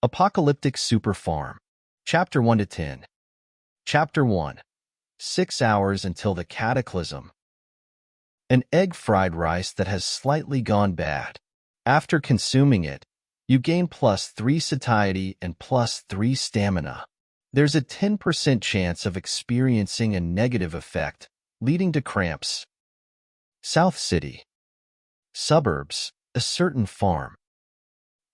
Apocalyptic Super Farm. Chapter 1 to 10. Chapter 1. 6 hours until the cataclysm. An egg fried rice that has slightly gone bad. After consuming it, you gain +3 satiety and +3 stamina. There's a 10% chance of experiencing a negative effect, leading to cramps. South City. Suburbs, a certain farm.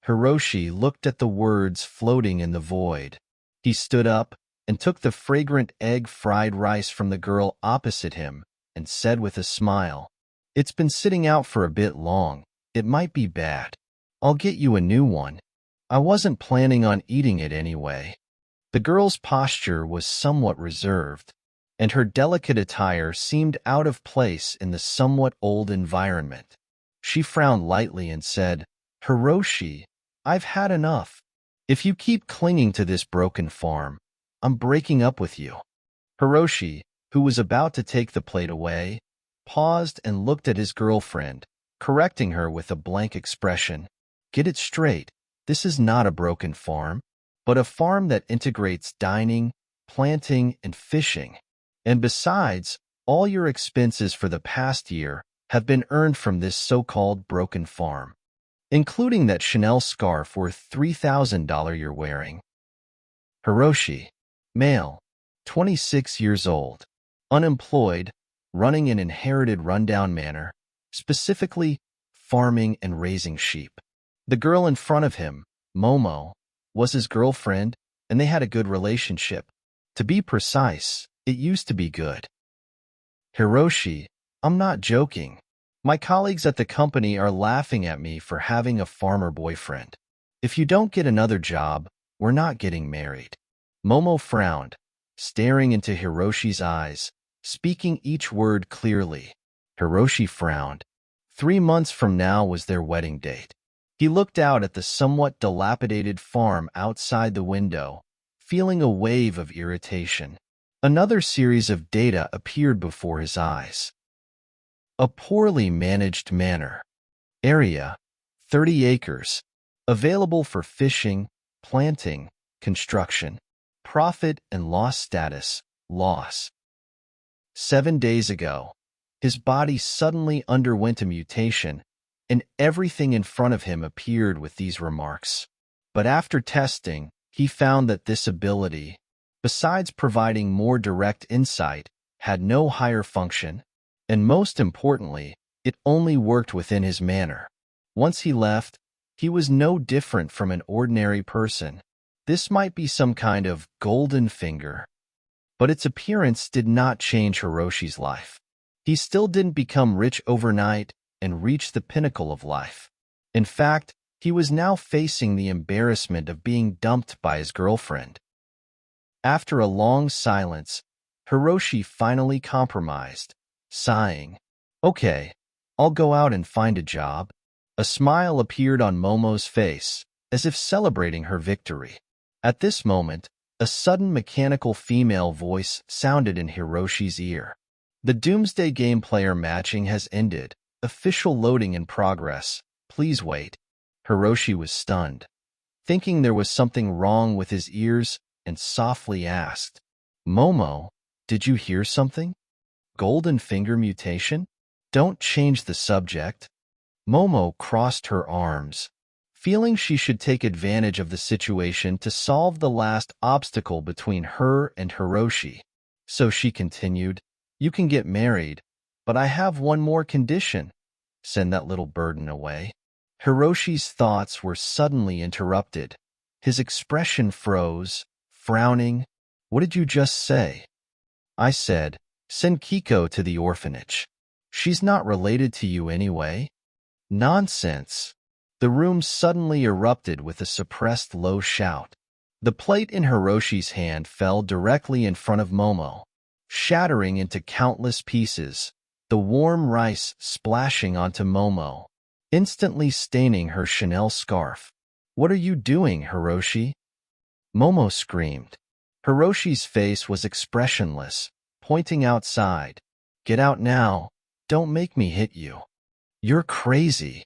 Hiroshi looked at the words floating in the void. He stood up and took the fragrant egg fried rice from the girl opposite him and said with a smile, "It's been sitting out for a bit long. It might be bad. I'll get you a new one. I wasn't planning on eating it anyway." The girl's posture was somewhat reserved, and her delicate attire seemed out of place in the somewhat old environment. She frowned lightly and said, "Hiroshi, I've had enough. If you keep clinging to this broken farm, I'm breaking up with you." Hiroshi, who was about to take the plate away, paused and looked at his girlfriend, correcting her with a blank expression. "Get it straight. This is not a broken farm, but a farm that integrates dining, planting, and fishing. And besides, all your expenses for the past year have been earned from this so-called broken farm, including that Chanel scarf worth $3,000 you're wearing." Hiroshi, male, 26 years old, unemployed, running an inherited rundown manor, specifically farming and raising sheep. The girl in front of him, Momo, was his girlfriend, and they had a good relationship. To be precise, it used to be good. "Hiroshi, I'm not joking. My colleagues at the company are laughing at me for having a farmer boyfriend. If you don't get another job, we're not getting married." Momo frowned, staring into Hiroshi's eyes, speaking each word clearly. Hiroshi frowned. 3 months from now was their wedding date. He looked out at the somewhat dilapidated farm outside the window, feeling a wave of irritation. Another series of data appeared before his eyes. A poorly managed manor. Area, 30 acres. Available for fishing, planting, construction. Profit and loss status, loss. 7 days ago, his body suddenly underwent a mutation, and everything in front of him appeared with these remarks. But after testing, he found that this ability, besides providing more direct insight, had no higher function, and most importantly, it only worked within his manor. Once he left, he was no different from an ordinary person. This might be some kind of golden finger, but its appearance did not change Hiroshi's life. He still didn't become rich overnight and reach the pinnacle of life. In fact, he was now facing the embarrassment of being dumped by his girlfriend. After a long silence, Hiroshi finally compromised, sighing, "Okay, I'll go out and find a job." A smile appeared on Momo's face, as if celebrating her victory. At this moment, a sudden mechanical female voice sounded in Hiroshi's ear. "The Doomsday Game player matching has ended. Official loading in progress. Please wait." Hiroshi was stunned, thinking there was something wrong with his ears, and softly asked, "Momo, did you hear something? Golden finger mutation? Don't change the subject." Momo crossed her arms, feeling she should take advantage of the situation to solve the last obstacle between her and Hiroshi. So she continued, "You can get married, but I have one more condition. Send that little burden away." Hiroshi's thoughts were suddenly interrupted. His expression froze, frowning. "What did you just say?" "I said, send Kiko to the orphanage. She's not related to you anyway." "Nonsense." The room suddenly erupted with a suppressed low shout. The plate in Hiroshi's hand fell directly in front of Momo, shattering into countless pieces, the warm rice splashing onto Momo, instantly staining her Chanel scarf. "What are you doing, Hiroshi?" Momo screamed. Hiroshi's face was expressionless, pointing outside. "Get out now. Don't make me hit you. You're crazy."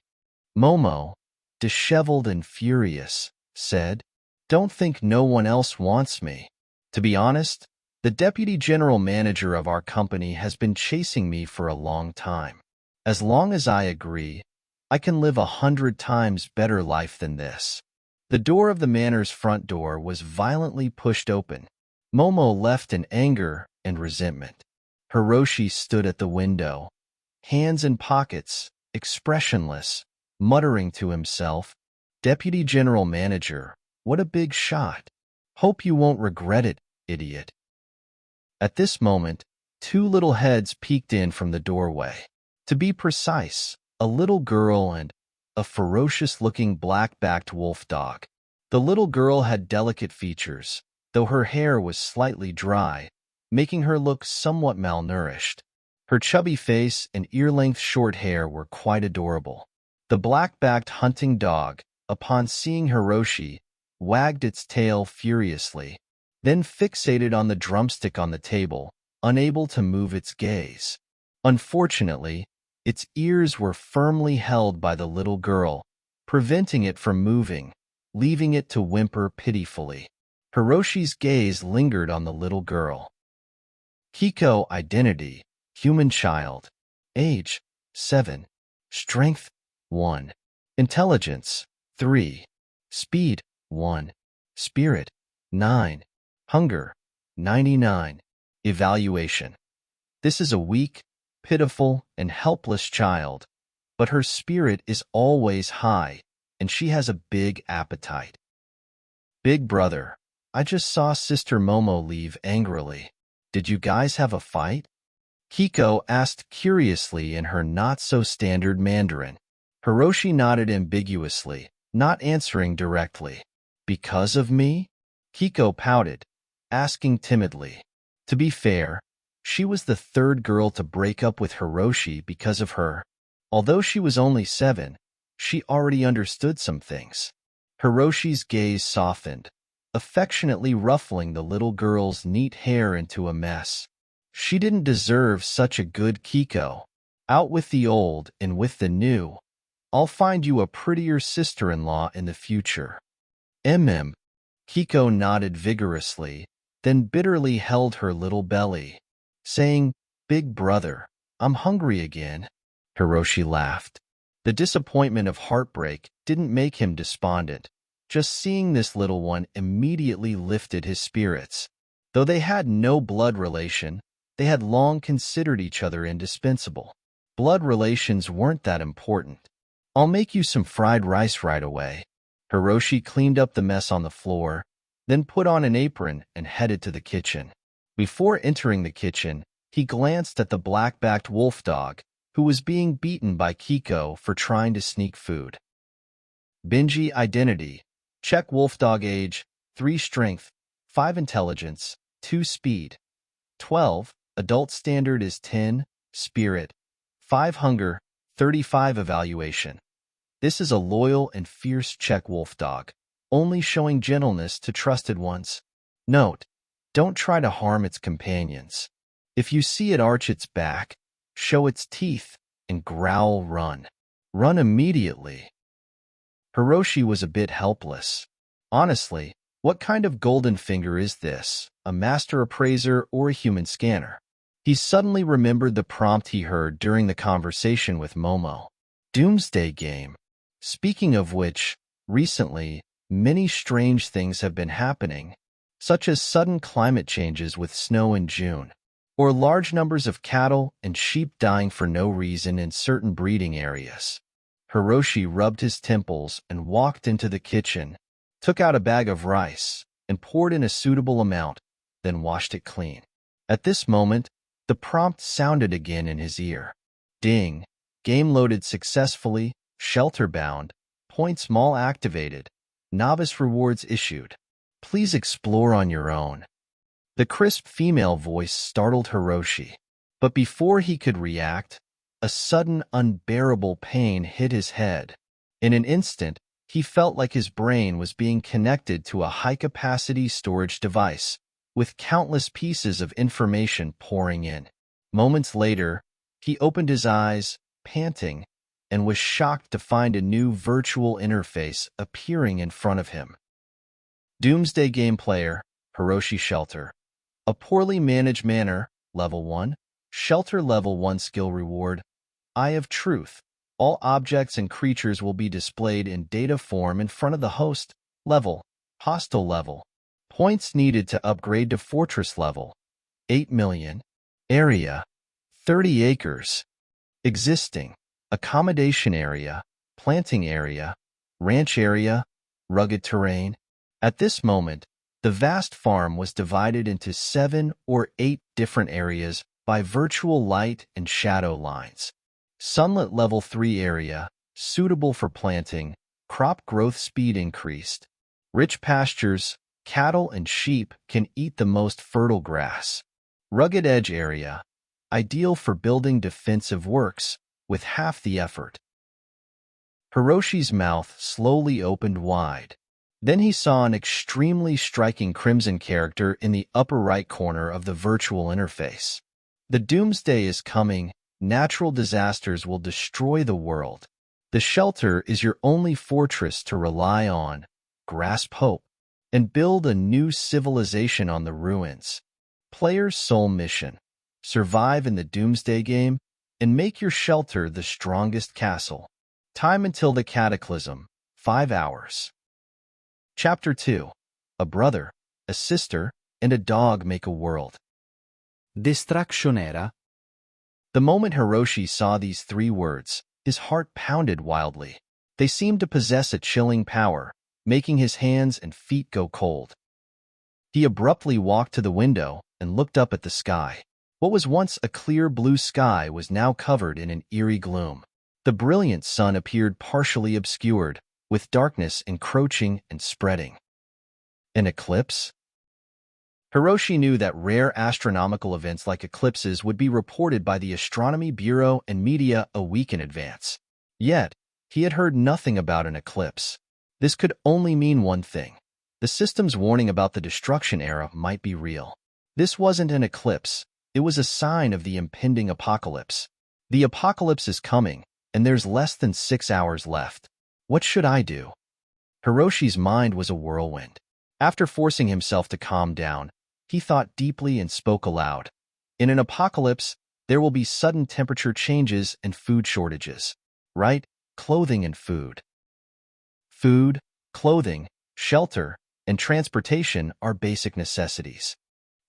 Momo, disheveled and furious, said, Don't think no one else wants me. To be honest, the deputy general manager of our company has been chasing me for a long time. As long as I agree, I can live 100 times better life than this. The door of the manor's front door was violently pushed open. Momo left in anger and resentment. Hiroshi stood at the window, hands in pockets, expressionless, muttering to himself, "Deputy General Manager, what a big shot. Hope you won't regret it, idiot." At this moment, two little heads peeked in from the doorway. To be precise, a little girl and a ferocious-looking black-backed wolf dog. The little girl had delicate features, though her hair was slightly dry, making her look somewhat malnourished. Her chubby face and ear-length short hair were quite adorable. The black-backed hunting dog, upon seeing Hiroshi, wagged its tail furiously, then fixated on the drumstick on the table, unable to move its gaze. Unfortunately, its ears were firmly held by the little girl, preventing it from moving, leaving it to whimper pitifully. Hiroshi's gaze lingered on the little girl. Kiko identity, human child. Age, 7. Strength, 1. Intelligence, 3. Speed, 1. Spirit, 9. Hunger, 99. Evaluation. This is a weak, pitiful, and helpless child, but her spirit is always high, and she has a big appetite. Big brother, I just saw Sister Momo leave angrily. Did you guys have a fight? Kiko asked curiously in her not-so-standard Mandarin. Hiroshi nodded ambiguously, not answering directly. Because of me? Kiko pouted, asking timidly. To be fair, she was the third girl to break up with Hiroshi because of her. Although she was only 7, she already understood some things. Hiroshi's gaze softened, affectionately ruffling the little girl's neat hair into a mess. She didn't deserve such a good Kiko. Out with the old and with the new. I'll find you a prettier sister-in-law in the future. Kiko nodded vigorously, then bitterly held her little belly, saying, Big brother, I'm hungry again. Hiroshi laughed. The disappointment of heartbreak didn't make him despondent. Just seeing this little one immediately lifted his spirits. Though they had no blood relation, they had long considered each other indispensable. Blood relations weren't that important. I'll make you some fried rice right away. Hiroshi cleaned up the mess on the floor, then put on an apron and headed to the kitchen. Before entering the kitchen, he glanced at the black-backed wolf dog, who was being beaten by Kiko for trying to sneak food. Benji identity. Check wolf dog age, 3 strength, 5 intelligence, 2 speed. 12. Adult standard is 10, spirit, 5 hunger, 35 evaluation. This is a loyal and fierce Czech wolf dog, only showing gentleness to trusted ones. Note, don't try to harm its companions. If you see it arch its back, show its teeth, and growl run. Run immediately. Hiroshi was a bit helpless. Honestly, what kind of golden finger is this, a master appraiser or a human scanner? He suddenly remembered the prompt he heard during the conversation with Momo. Doomsday game. Speaking of which, recently, many strange things have been happening, such as sudden climate changes with snow in June, or large numbers of cattle and sheep dying for no reason in certain breeding areas. Hiroshi rubbed his temples and walked into the kitchen, took out a bag of rice, and poured in a suitable amount, then washed it clean. At this moment, the prompt sounded again in his ear. Ding! Game loaded successfully, shelter bound, points mall activated, novice rewards issued. Please explore on your own. The crisp female voice startled Hiroshi, but before he could react, a sudden unbearable pain hit his head. In an instant, he felt like his brain was being connected to a high-capacity storage device, with countless pieces of information pouring in. Moments later, he opened his eyes, panting, and was shocked to find a new virtual interface appearing in front of him. Doomsday Game Player, Hiroshi Shelter. A poorly managed manor, Level 1. Shelter Level 1 Skill Reward. Eye of Truth. All objects and creatures will be displayed in data form in front of the host. Level. Hostile Level. Points needed to upgrade to Fortress Level. 8 million. Area. 30 acres. Existing. Accommodation area. Planting area. Ranch area. Rugged terrain. At this moment, the vast farm was divided into 7 or 8 different areas by virtual light and shadow lines. Sunlit Level 3 area, suitable for planting, crop growth speed increased. Rich pastures, cattle and sheep can eat the most fertile grass. Rugged Edge area, ideal for building defensive works with half the effort. Hiroshi's mouth slowly opened wide. Then he saw an extremely striking crimson character in the upper right corner of the virtual interface. The doomsday is coming. Natural disasters will destroy the world. The shelter is your only fortress to rely on. Grasp hope and build a new civilization on the ruins. Player's sole mission: survive in the doomsday game and make your shelter the strongest castle. Time until the cataclysm: 5 hours. Chapter 2. A brother, a sister, and a dog make a world. Distraction era. The moment Hiroshi saw these 3 words, his heart pounded wildly. They seemed to possess a chilling power, making his hands and feet go cold. He abruptly walked to the window and looked up at the sky. What was once a clear blue sky was now covered in an eerie gloom. The brilliant sun appeared partially obscured, with darkness encroaching and spreading. An eclipse? Hiroshi knew that rare astronomical events like eclipses would be reported by the Astronomy Bureau and media a week in advance. Yet, he had heard nothing about an eclipse. This could only mean one thing. The system's warning about the destruction era might be real. This wasn't an eclipse. It was a sign of the impending apocalypse. The apocalypse is coming, and there's less than 6 hours left. What should I do? Hiroshi's mind was a whirlwind. After forcing himself to calm down, he thought deeply and spoke aloud. In an apocalypse, there will be sudden temperature changes and food shortages. Right? Clothing and food. Food, clothing, shelter, and transportation are basic necessities.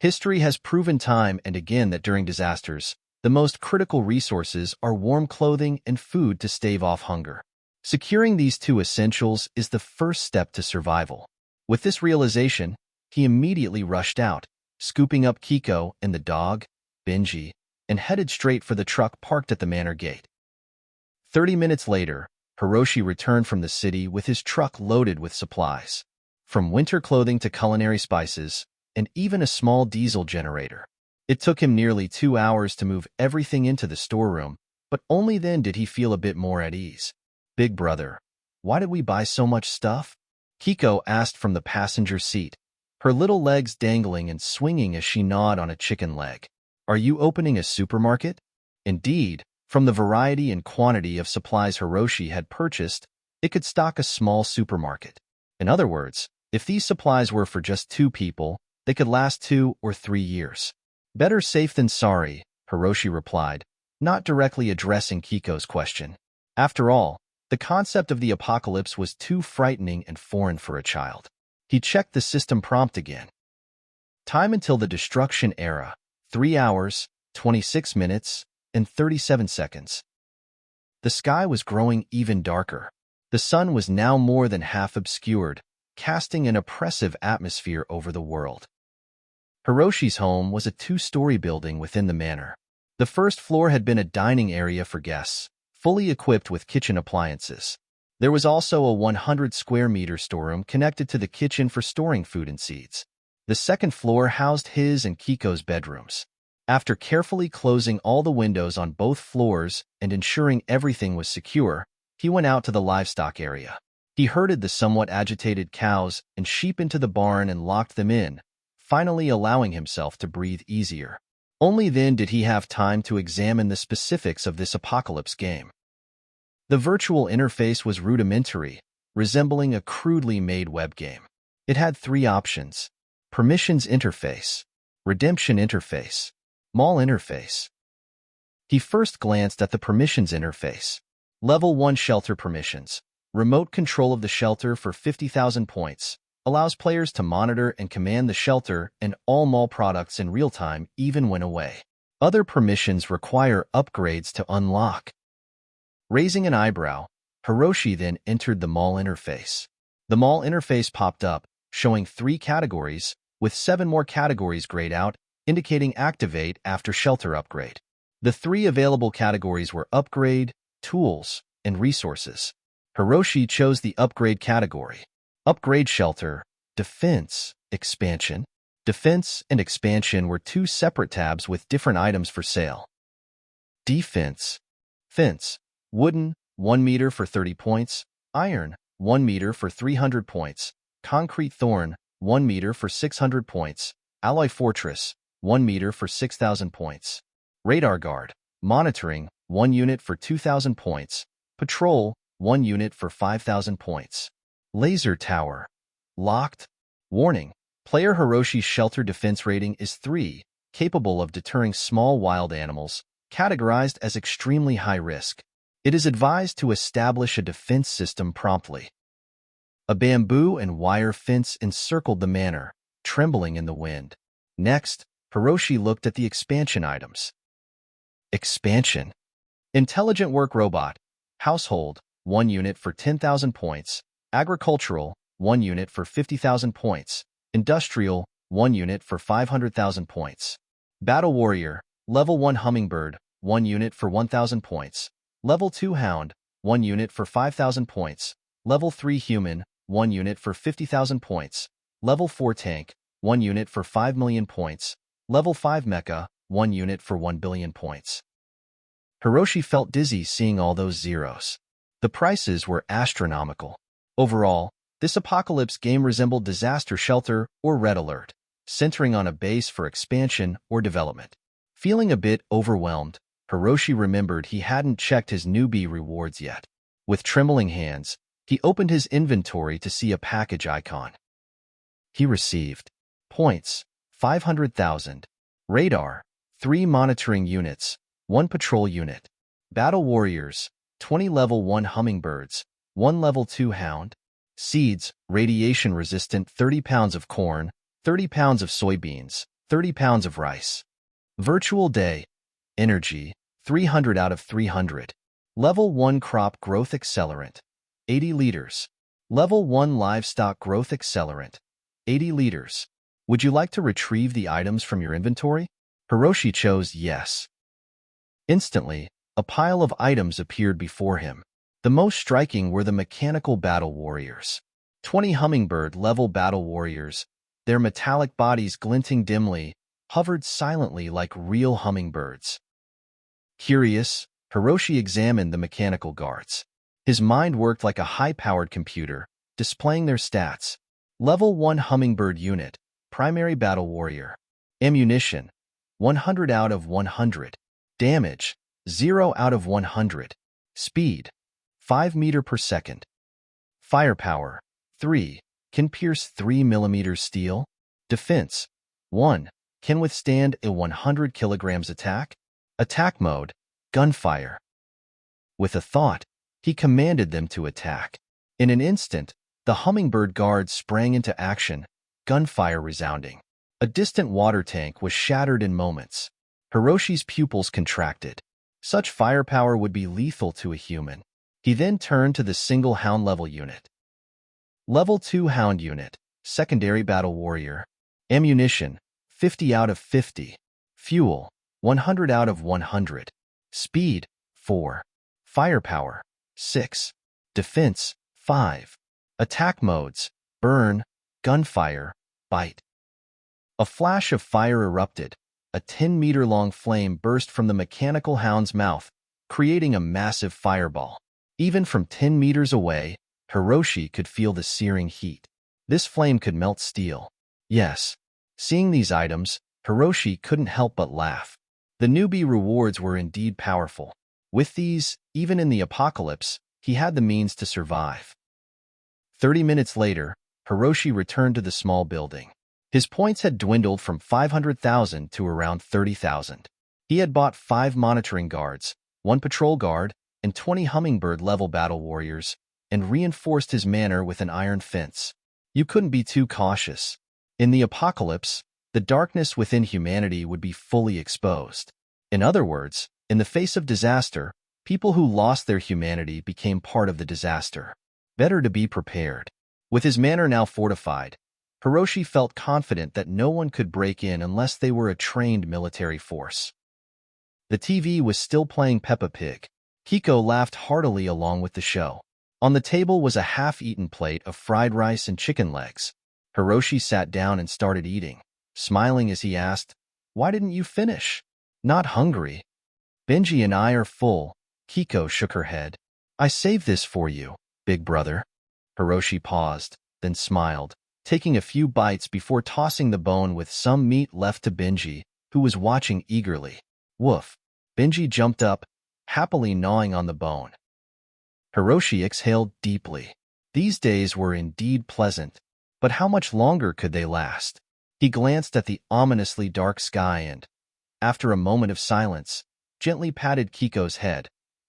History has proven time and again that during disasters, the most critical resources are warm clothing and food to stave off hunger. Securing these 2 essentials is the first step to survival. With this realization, he immediately rushed out, scooping up Kiko and the dog, Benji, and headed straight for the truck parked at the manor gate. 30 minutes later, Hiroshi returned from the city with his truck loaded with supplies, from winter clothing to culinary spices, and even a small diesel generator. It took him nearly 2 hours to move everything into the storeroom, but only then did he feel a bit more at ease. Big brother, why did we buy so much stuff? Kiko asked from the passenger seat, her little legs dangling and swinging as she gnawed on a chicken leg. Are you opening a supermarket? Indeed, from the variety and quantity of supplies Hiroshi had purchased, it could stock a small supermarket. In other words, if these supplies were for just 2 people, they could last 2 or 3 years. Better safe than sorry, Hiroshi replied, not directly addressing Kiko's question. After all, the concept of the apocalypse was too frightening and foreign for a child. He checked the system prompt again. Time until the destruction era: 3 hours, 26 minutes, and 37 seconds. The sky was growing even darker. The sun was now more than half obscured, casting an oppressive atmosphere over the world. Hiroshi's home was a 2-story building within the manor. The first floor had been a dining area for guests, fully equipped with kitchen appliances. There was also a 100-square-meter storeroom connected to the kitchen for storing food and seeds. The second floor housed his and Kiko's bedrooms. After carefully closing all the windows on both floors and ensuring everything was secure, he went out to the livestock area. He herded the somewhat agitated cows and sheep into the barn and locked them in, finally allowing himself to breathe easier. Only then did he have time to examine the specifics of this apocalypse game. The virtual interface was rudimentary, resembling a crudely made web game. It had 3 options: Permissions Interface, Redemption Interface, Mall Interface. He first glanced at the Permissions interface. Level 1 Shelter Permissions. Remote control of the shelter for 50,000 points. Allows players to monitor and command the shelter and all mall products in real time, even when away. Other permissions require upgrades to unlock. Raising an eyebrow, Hiroshi then entered the mall interface. The mall interface popped up, showing 3 categories, with 7 more categories grayed out, indicating activate after shelter upgrade. The 3 available categories were Upgrade, Tools, and Resources. Hiroshi chose the Upgrade category. Upgrade Shelter, Defense, Expansion. Defense and Expansion were 2 separate tabs with different items for sale. Defense. Fence. Wooden, 1 meter for 30 points. Iron, 1 meter for 300 points. Concrete Thorn, 1 meter for 600 points. Alloy Fortress, 1 meter for 6,000 points. Radar Guard. Monitoring, 1 unit for 2,000 points. Patrol, 1 unit for 5,000 points. Laser Tower. Locked. Warning. Player Hiroshi's shelter defense rating is 3, capable of deterring small wild animals, categorized as extremely high risk. It is advised to establish a defense system promptly. A bamboo and wire fence encircled the manor, trembling in the wind. Next, Hiroshi looked at the expansion items. Expansion. Intelligent Work Robot. Household, 1 unit for 10,000 points. Agricultural, 1 unit for 50,000 points. Industrial, 1 unit for 500,000 points. Battle Warrior. Level 1 Hummingbird, 1 unit for 1,000 points. Level 2 Hound, 1 unit for 5,000 points. Level 3 Human, 1 unit for 50,000 points. Level 4 Tank, 1 unit for 5 million points. Level 5 Mecha, 1 unit for 1 billion points. Hiroshi felt dizzy seeing all those zeros. The prices were astronomical. Overall, this apocalypse game resembled Disaster Shelter or Red Alert, centering on a base for expansion or development. Feeling a bit overwhelmed, Hiroshi remembered he hadn't checked his newbie rewards yet. With trembling hands, he opened his inventory to see a package icon. He received points, 500,000. Radar, 3 monitoring units, 1 patrol unit. Battle Warriors, 20 level 1 Hummingbirds, 1 level 2 Hound. Seeds, radiation resistant 30 pounds of corn, 30 pounds of soybeans, 30 pounds of rice. Virtual Day, Energy, 300 out of 300. Level 1 Crop Growth Accelerant, 80 liters. Level 1 Livestock Growth Accelerant, 80 liters. Would you like to retrieve the items from your inventory? Hiroshi chose yes. Instantly, a pile of items appeared before him. The most striking were the mechanical battle warriors. 20 hummingbird-level battle warriors, their metallic bodies glinting dimly, hovered silently like real hummingbirds. Curious, Hiroshi examined the mechanical guards. His mind worked like a high-powered computer, displaying their stats. Level 1 hummingbird unit, primary battle warrior. Ammunition, 100 out of 100. Damage, 0 out of 100. Speed, 5 meter per second. Firepower, 3. Can pierce 3 mm steel. Defense, 1. Can withstand a 100 kilograms attack. Attack mode, gunfire. With a thought, he commanded them to attack. In an instant, the hummingbird guards sprang into action, gunfire resounding. A distant water tank was shattered in moments. Hiroshi's pupils contracted. Such firepower would be lethal to a human. He then turned to the single Hound level unit. Level 2 Hound unit, secondary battle warrior. Ammunition, 50 out of 50. Fuel, 100 out of 100. Speed, 4. Firepower, 6. Defense, 5. Attack modes, burn, gunfire, bite. A flash of fire erupted. A 10-meter-long flame burst from the mechanical hound's mouth, creating a massive fireball. Even from 10 meters away, Hiroshi could feel the searing heat. This flame could melt steel. Yes. Seeing these items, Hiroshi couldn't help but laugh. The newbie rewards were indeed powerful. With these, even in the apocalypse, he had the means to survive. 30 minutes later, Hiroshi returned to the small building. His points had dwindled from 500,000 to around 30,000. He had bought 5 monitoring guards, 1 patrol guard, and 20 hummingbird-level battle warriors, and reinforced his manor with an iron fence. You couldn't be too cautious. In the apocalypse, the darkness within humanity would be fully exposed. In other words, in the face of disaster, people who lost their humanity became part of the disaster. Better to be prepared. With his manor now fortified, Hiroshi felt confident that no one could break in unless they were a trained military force. The TV was still playing Peppa Pig. Kiko laughed heartily along with the show. On the table was a half-eaten plate of fried rice and chicken legs. Hiroshi sat down and started eating, smiling as he asked, "Why didn't you finish?" "Not hungry. Benji and I are full." Kiko shook her head. "I saved this for you, big brother." Hiroshi paused, then smiled, taking a few bites before tossing the bone with some meat left to Benji, who was watching eagerly. Woof. Benji jumped up, happily gnawing on the bone. Hiroshi exhaled deeply. These days were indeed pleasant, but how much longer could they last? He glanced at the ominously dark sky and, after a moment of silence, gently patted Kiko's head,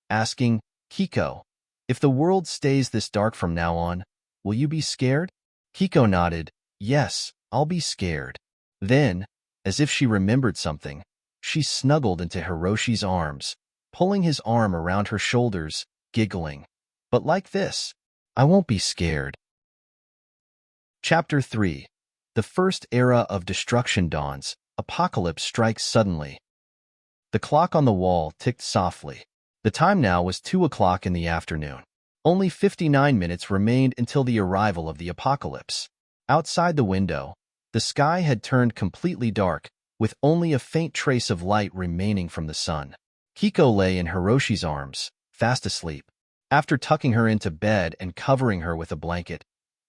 asking, "Kiko, if the world stays this dark from now on, will you be scared?" Kiko nodded. "Yes, I'll be scared." Then, as if she remembered something, she snuggled into Hiroshi's arms, pulling his arm around her shoulders, giggling. "But like this, I won't be scared." Chapter 3. The first era of destruction dawns. Apocalypse strikes suddenly. The clock on the wall ticked softly. The time now was 2 o'clock in the afternoon. Only 59 minutes remained until the arrival of the apocalypse. Outside the window, the sky had turned completely dark, with only a faint trace of light remaining from the sun. Kiko lay in Hiroshi's arms, fast asleep. After tucking her into bed and covering her with a blanket,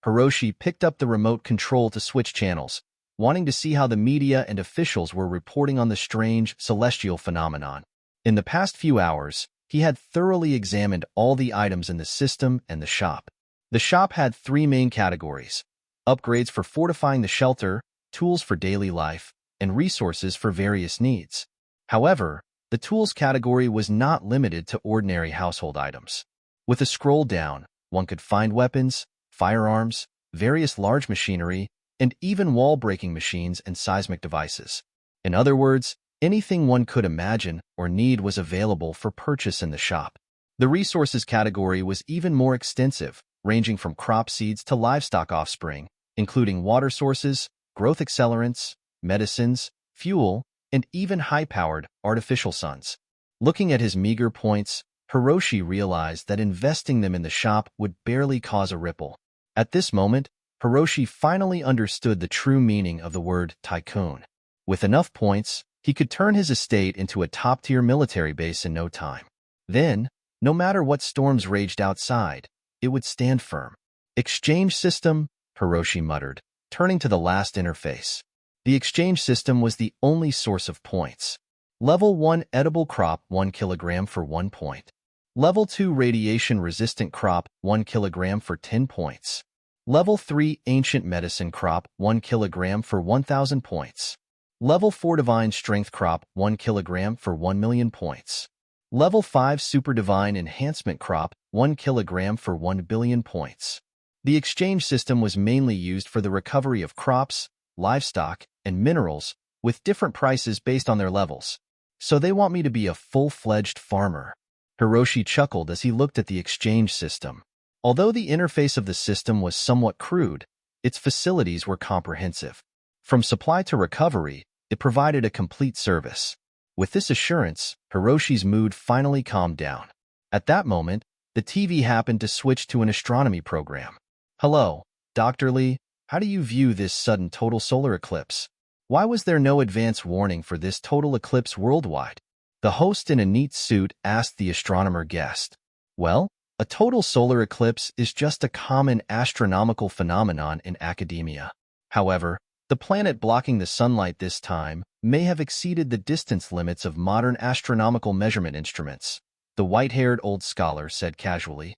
Hiroshi picked up the remote control to switch channels, wanting to see how the media and officials were reporting on the strange celestial phenomenon. In the past few hours, he had thoroughly examined all the items in the system and the shop. The shop had 3 main categories: upgrades for fortifying the shelter, tools for daily life, and resources for various needs. However, the tools category was not limited to ordinary household items. With a scroll down, one could find weapons, firearms, various large machinery, and even wall-breaking machines and seismic devices. In other words, anything one could imagine or need was available for purchase in the shop. The resources category was even more extensive, ranging from crop seeds to livestock offspring, including water sources, growth accelerants, medicines, fuel, and even high-powered artificial suns. Looking at his meager points, Hiroshi realized that investing them in the shop would barely cause a ripple. At this moment, Hiroshi finally understood the true meaning of the word tycoon. With enough points, he could turn his estate into a top-tier military base in no time. Then, no matter what storms raged outside, it would stand firm. "Exchange system," Hiroshi muttered, turning to the last interface. The exchange system was the only source of points. Level 1 edible crop 1 kilogram for 1 point. Level 2 radiation-resistant crop 1 kilogram for 10 points. Level 3 ancient medicine crop 1 kilogram for 1,000 points. Level 4 divine strength crop 1 kilogram for 1 million points. Level 5 super divine enhancement crop 1 kilogram for 1 billion points. The exchange system was mainly used for the recovery of crops, livestock, and minerals, with different prices based on their levels. "So they want me to be a full-fledged farmer." Hiroshi chuckled as he looked at the exchange system. Although the interface of the system was somewhat crude, its facilities were comprehensive. From supply to recovery, it provided a complete service. With this assurance, Hiroshi's mood finally calmed down. At that moment, the TV happened to switch to an astronomy program. "Hello, Dr. Lee. How do you view this sudden total solar eclipse? Why was there no advance warning for this total eclipse worldwide?" The host in a neat suit asked the astronomer guest. "Well, a total solar eclipse is just a common astronomical phenomenon in academia. However, the planet blocking the sunlight this time may have exceeded the distance limits of modern astronomical measurement instruments," the white-haired old scholar said casually.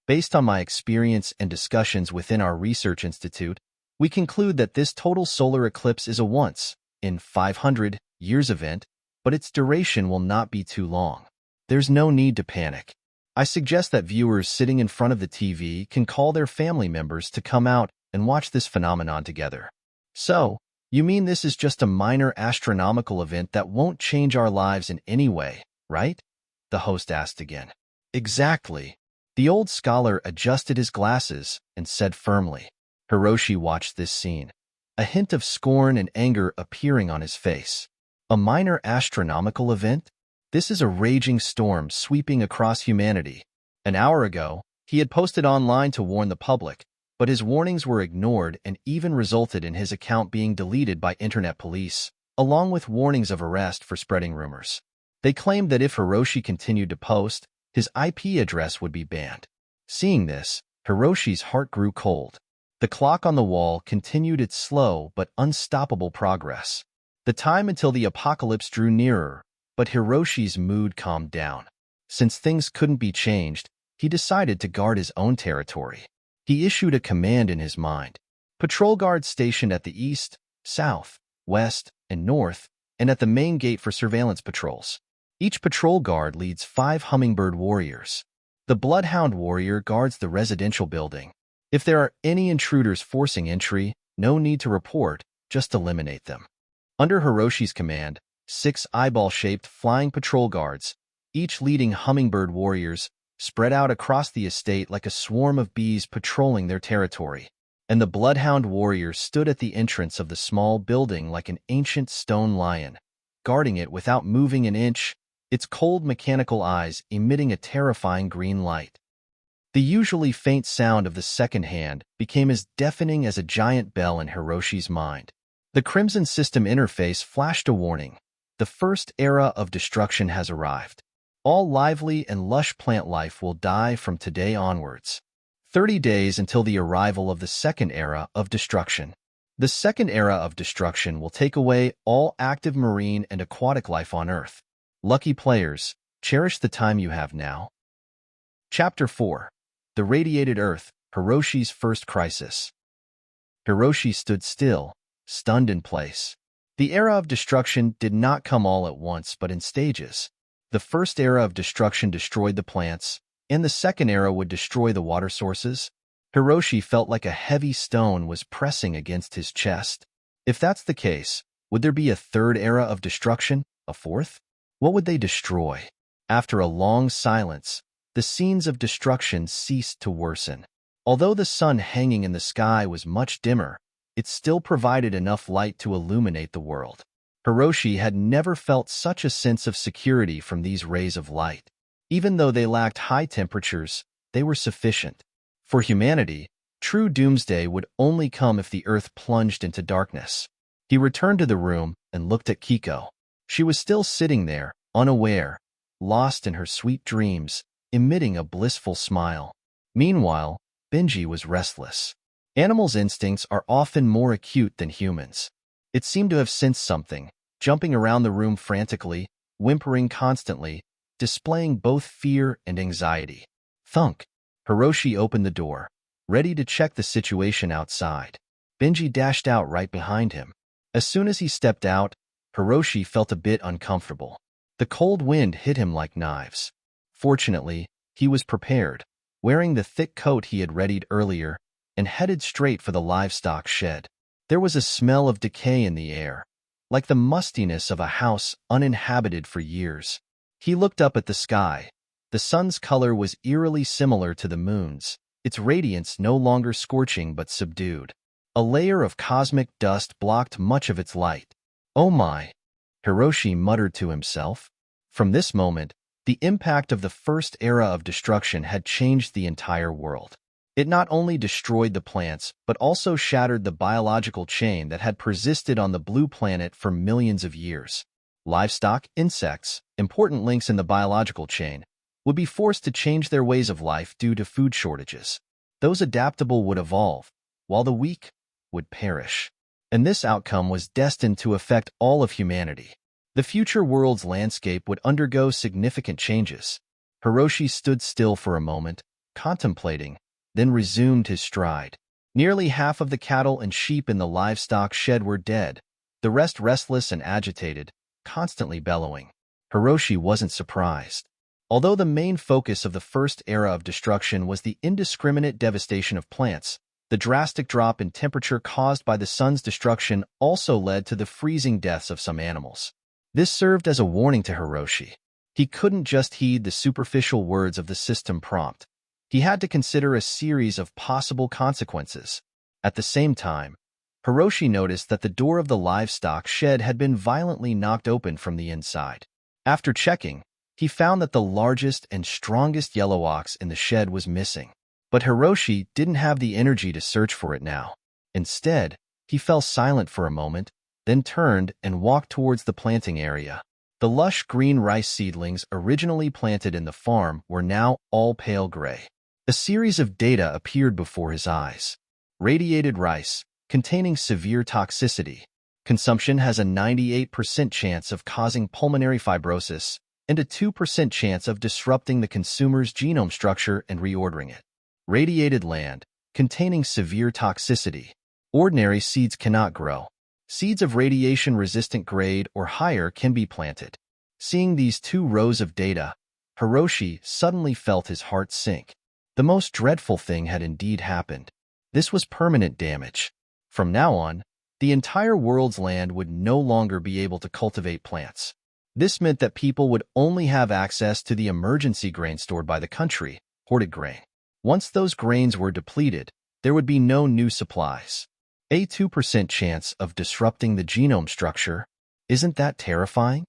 Based on my experience and discussions within our research institute, we conclude that this total solar eclipse is a once in 500 years event, but its duration will not be too long. There's no need to panic. I suggest that viewers sitting in front of the TV can call their family members to come out and watch this phenomenon together. So, you mean this is just a minor astronomical event that won't change our lives in any way, right? The host asked again. Exactly. The old scholar adjusted his glasses and said firmly. Hiroshi watched this scene, a hint of scorn and anger appearing on his face. A minor astronomical event? This is a raging storm sweeping across humanity. An hour ago, he had posted online to warn the public, but his warnings were ignored and even resulted in his account being deleted by internet police, along with warnings of arrest for spreading rumors. They claimed that if Hiroshi continued to post, his IP address would be banned. Seeing this, Hiroshi's heart grew cold. The clock on the wall continued its slow but unstoppable progress. The time until the apocalypse drew nearer, but Hiroshi's mood calmed down. Since things couldn't be changed, he decided to guard his own territory. He issued a command in his mind. Patrol guards stationed at the east, south, west, and north, and at the main gate for surveillance patrols. Each patrol guard leads 5 hummingbird warriors. The bloodhound warrior guards the residential building. If there are any intruders forcing entry, no need to report, just eliminate them. Under Hiroshi's command, 6 eyeball-shaped flying patrol guards, each leading hummingbird warriors, spread out across the estate like a swarm of bees patrolling their territory. And the bloodhound warrior stood at the entrance of the small building like an ancient stone lion, guarding it without moving an inch, its cold mechanical eyes emitting a terrifying green light. The usually faint sound of the second hand became as deafening as a giant bell in Hiroshi's mind. The Crimson System interface flashed a warning. The first era of destruction has arrived. All lively and lush plant life will die from today onwards. 30 days until the arrival of the second era of destruction. The second era of destruction will take away all active marine and aquatic life on Earth. Lucky players, cherish the time you have now. Chapter 4. The Radiated Earth, Hiroshi's First Crisis. Hiroshi stood still, stunned in place. The era of destruction did not come all at once but in stages. The first era of destruction destroyed the plants, and the second era would destroy the water sources. Hiroshi felt like a heavy stone was pressing against his chest. If that's the case, would there be a third era of destruction, a fourth? What would they destroy? After a long silence, the scenes of destruction ceased to worsen. Although the sun hanging in the sky was much dimmer, it still provided enough light to illuminate the world. Hiroshi had never felt such a sense of security from these rays of light. Even though they lacked high temperatures, they were sufficient. For humanity, true doomsday would only come if the earth plunged into darkness. He returned to the room and looked at Kiko. She was still sitting there, unaware, lost in her sweet dreams, emitting a blissful smile. Meanwhile, Benji was restless. Animals' instincts are often more acute than humans. It seemed to have sensed something, jumping around the room frantically, whimpering constantly, displaying both fear and anxiety. Thunk! Hiroshi opened the door, ready to check the situation outside. Benji dashed out right behind him. As soon as he stepped out, Hiroshi felt a bit uncomfortable. The cold wind hit him like knives. Fortunately, he was prepared, wearing the thick coat he had readied earlier, and headed straight for the livestock shed. There was a smell of decay in the air, like the mustiness of a house uninhabited for years. He looked up at the sky. The sun's color was eerily similar to the moon's, its radiance no longer scorching but subdued. A layer of cosmic dust blocked much of its light. Oh my! Hiroshi muttered to himself. From this moment, the impact of the first era of destruction had changed the entire world. It not only destroyed the plants, but also shattered the biological chain that had persisted on the blue planet for millions of years. Livestock, insects, important links in the biological chain, would be forced to change their ways of life due to food shortages. Those adaptable would evolve, while the weak would perish. And this outcome was destined to affect all of humanity. The future world's landscape would undergo significant changes. Hiroshi stood still for a moment, contemplating, then resumed his stride. Nearly half of the cattle and sheep in the livestock shed were dead, the rest restless and agitated, constantly bellowing. Hiroshi wasn't surprised. Although the main focus of the first era of destruction was the indiscriminate devastation of plants, the drastic drop in temperature caused by the sun's destruction also led to the freezing deaths of some animals. This served as a warning to Hiroshi. He couldn't just heed the superficial words of the system prompt. He had to consider a series of possible consequences. At the same time, Hiroshi noticed that the door of the livestock shed had been violently knocked open from the inside. After checking, he found that the largest and strongest yellow ox in the shed was missing. But Hiroshi didn't have the energy to search for it now. Instead, he fell silent for a moment, then turned and walked towards the planting area. The lush green rice seedlings originally planted in the farm were now all pale gray. A series of data appeared before his eyes. Radiated rice, containing severe toxicity. Consumption has a 98% chance of causing pulmonary fibrosis and a 2% chance of disrupting the consumer's genome structure and reordering it. Radiated land, containing severe toxicity. Ordinary seeds cannot grow. Seeds of radiation-resistant grade or higher can be planted. Seeing these 2 rows of data, Hiroshi suddenly felt his heart sink. The most dreadful thing had indeed happened. This was permanent damage. From now on, the entire world's land would no longer be able to cultivate plants. This meant that people would only have access to the emergency grain stored by the country, hoarded grain. Once those grains were depleted, there would be no new supplies. A 2% chance of disrupting the genome structure. Isn't that terrifying?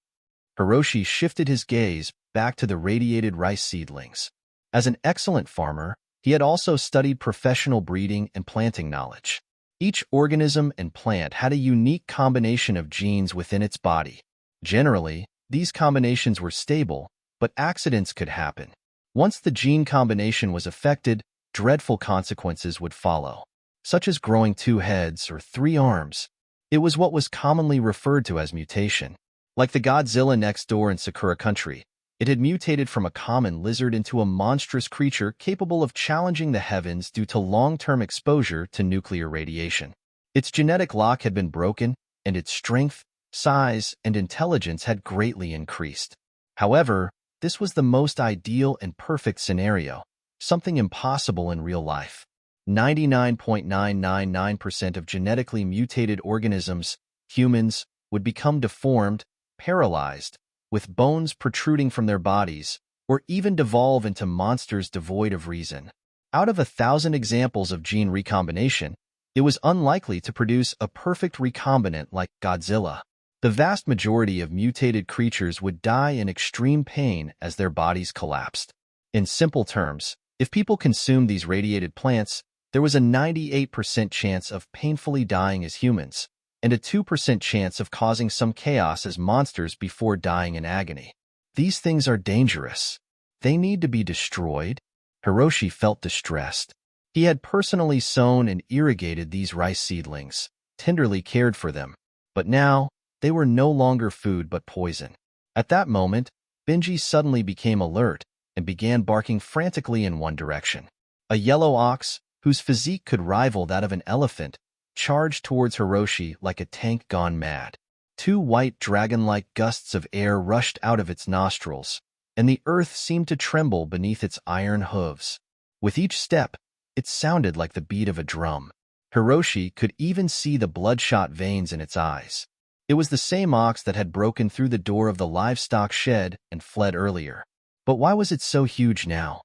Hiroshi shifted his gaze back to the radiated rice seedlings. As an excellent farmer, he had also studied professional breeding and planting knowledge. Each organism and plant had a unique combination of genes within its body. Generally, these combinations were stable, but accidents could happen. Once the gene combination was affected, dreadful consequences would follow, such as growing 2 heads or 3 arms. It was what was commonly referred to as mutation. Like the Godzilla next door in Sakura Country, it had mutated from a common lizard into a monstrous creature capable of challenging the heavens due to long-term exposure to nuclear radiation. Its genetic lock had been broken, and its strength, size, and intelligence had greatly increased. However, this was the most ideal and perfect scenario, something impossible in real life. 99.999% of genetically mutated organisms, humans, would become deformed, paralyzed, with bones protruding from their bodies, or even devolve into monsters devoid of reason. Out of 1,000 examples of gene recombination, it was unlikely to produce a perfect recombinant like Godzilla. The vast majority of mutated creatures would die in extreme pain as their bodies collapsed. In simple terms, if people consumed these radiated plants, there was a 98% chance of painfully dying as humans, and a 2% chance of causing some chaos as monsters before dying in agony. These things are dangerous. They need to be destroyed. Hiroshi felt distressed. He had personally sown and irrigated these rice seedlings, tenderly cared for them, but now, they were no longer food but poison. At that moment, Benji suddenly became alert and began barking frantically in one direction. A yellow ox, whose physique could rival that of an elephant, charged towards Hiroshi like a tank gone mad. 2 white dragon-like gusts of air rushed out of its nostrils, and the earth seemed to tremble beneath its iron hooves. With each step, it sounded like the beat of a drum. Hiroshi could even see the bloodshot veins in its eyes. It was the same ox that had broken through the door of the livestock shed and fled earlier. But why was it so huge now?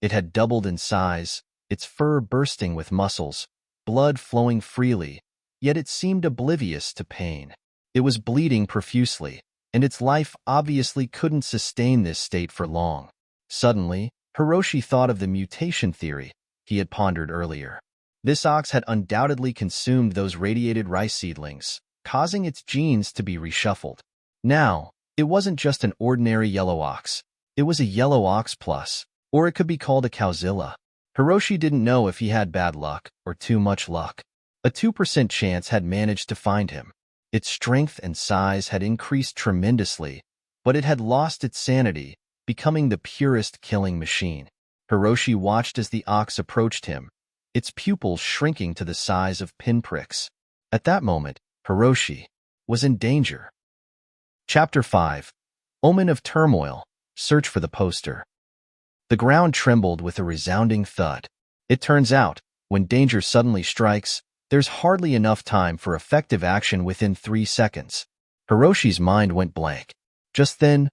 It had doubled in size, its fur bursting with muscles, blood flowing freely, yet it seemed oblivious to pain. It was bleeding profusely, and its life obviously couldn't sustain this state for long. Suddenly, Hiroshi thought of the mutation theory he had pondered earlier. This ox had undoubtedly consumed those radiated rice seedlings, causing its genes to be reshuffled. Now, it wasn't just an ordinary yellow ox. It was a yellow ox plus, or it could be called a cowzilla. Hiroshi didn't know if he had bad luck or too much luck. A 2% chance had managed to find him. Its strength and size had increased tremendously, but it had lost its sanity, becoming the purest killing machine. Hiroshi watched as the ox approached him, its pupils shrinking to the size of pinpricks. At that moment, Hiroshi was in danger. Chapter 5. Omen of Turmoil. Search for the poster. The ground trembled with a resounding thud. It turns out, when danger suddenly strikes, there's hardly enough time for effective action within 3 seconds. Hiroshi's mind went blank. Just then,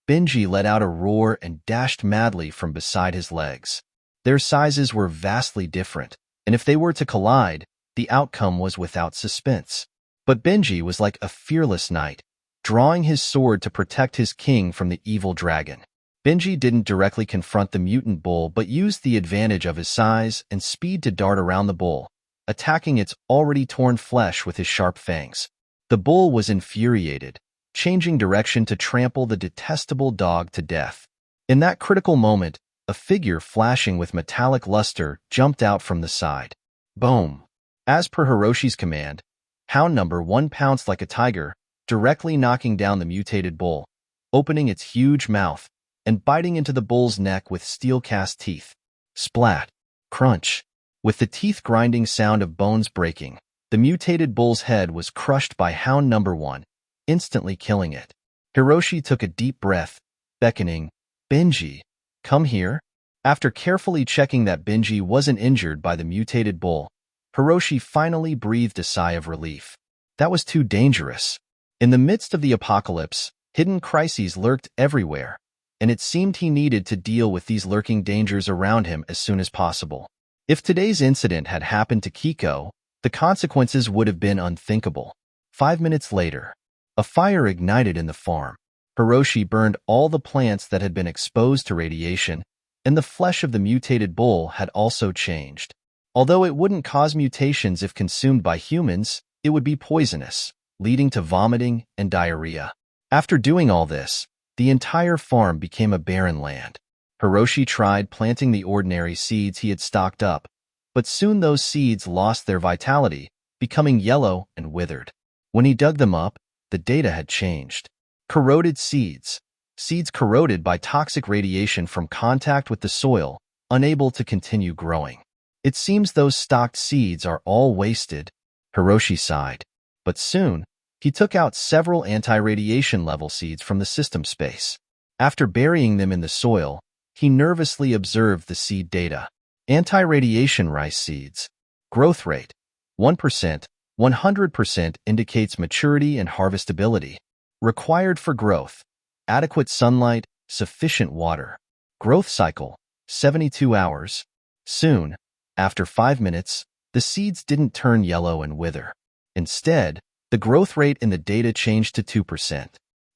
Benji let out a roar and dashed madly from beside his legs. Their sizes were vastly different, and if they were to collide, the outcome was without suspense. But Benji was like a fearless knight, drawing his sword to protect his king from the evil dragon. Benji didn't directly confront the mutant bull but used the advantage of his size and speed to dart around the bull, attacking its already torn flesh with his sharp fangs. The bull was infuriated, changing direction to trample the detestable dog to death. In that critical moment, a figure flashing with metallic luster jumped out from the side. Boom! As per Hiroshi's command, Hound number 1 pounced like a tiger, directly knocking down the mutated bull, opening its huge mouth and biting into the bull's neck with steel-cast teeth. Splat! Crunch! With the teeth-grinding sound of bones breaking, the mutated bull's head was crushed by Hound number 1, instantly killing it. Hiroshi took a deep breath, beckoning, "Benji, come here." After carefully checking that Benji wasn't injured by the mutated bull, Hiroshi finally breathed a sigh of relief. That was too dangerous. In the midst of the apocalypse, hidden crises lurked everywhere, and it seemed he needed to deal with these lurking dangers around him as soon as possible. If today's incident had happened to Kiko, the consequences would have been unthinkable. 5 minutes later, a fire ignited in the farm. Hiroshi burned all the plants that had been exposed to radiation, and the flesh of the mutated bull had also changed. Although it wouldn't cause mutations if consumed by humans, it would be poisonous, leading to vomiting and diarrhea. After doing all this, the entire farm became a barren land. Hiroshi tried planting the ordinary seeds he had stocked up, but soon those seeds lost their vitality, becoming yellow and withered. When he dug them up, the data had changed. Corroded seeds. Seeds corroded by toxic radiation from contact with the soil, unable to continue growing. It seems those stocked seeds are all wasted. Hiroshi sighed. But soon, he took out several anti-radiation level seeds from the system space. After burying them in the soil, he nervously observed the seed data. Anti-radiation rice seeds. Growth rate, 1%, 100% indicates maturity and harvestability. Required for growth, adequate sunlight, sufficient water. Growth cycle, 72 hours. Soon, after 5 minutes, the seeds didn't turn yellow and wither. Instead, the growth rate in the data changed to 2%.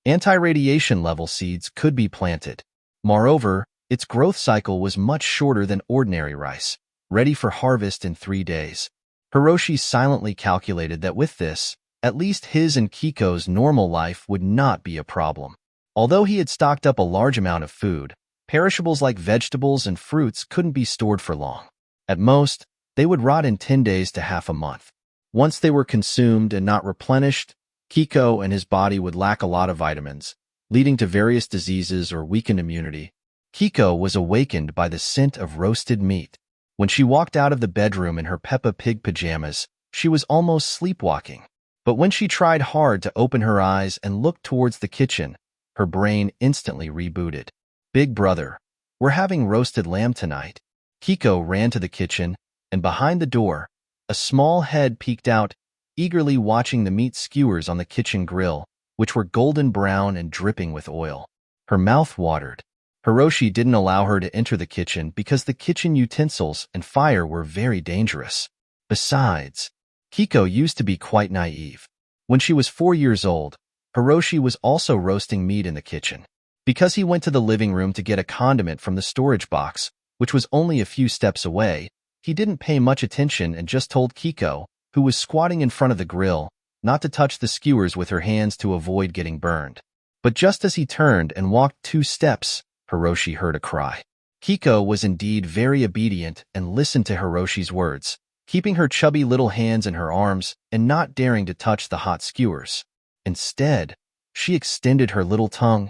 Anti-radiation level seeds could be planted. Moreover, its growth cycle was much shorter than ordinary rice, ready for harvest in 3 days. Hiroshi silently calculated that with this, at least his and Kiko's normal life would not be a problem. Although he had stocked up a large amount of food, perishables like vegetables and fruits couldn't be stored for long. At most, they would rot in 10 days to half a month. Once they were consumed and not replenished, Kiko and his body would lack a lot of vitamins, leading to various diseases or weakened immunity. Kiko was awakened by the scent of roasted meat. When she walked out of the bedroom in her Peppa Pig pajamas, she was almost sleepwalking. But when she tried hard to open her eyes and look towards the kitchen, her brain instantly rebooted. "Big brother, we're having roasted lamb tonight." Kiko ran to the kitchen, and behind the door, a small head peeked out, eagerly watching the meat skewers on the kitchen grill, which were golden brown and dripping with oil. Her mouth watered. Hiroshi didn't allow her to enter the kitchen because the kitchen utensils and fire were very dangerous. Besides, Kiko used to be quite naive. When she was 4 years old, Hiroshi was also roasting meat in the kitchen. Because he went to the living room to get a condiment from the storage box, which was only a few steps away, he didn't pay much attention and just told Kiko, who was squatting in front of the grill, not to touch the skewers with her hands to avoid getting burned. But just as he turned and walked 2 steps, Hiroshi heard a cry. Kiko was indeed very obedient and listened to Hiroshi's words, keeping her chubby little hands in her arms and not daring to touch the hot skewers. Instead, she extended her little tongue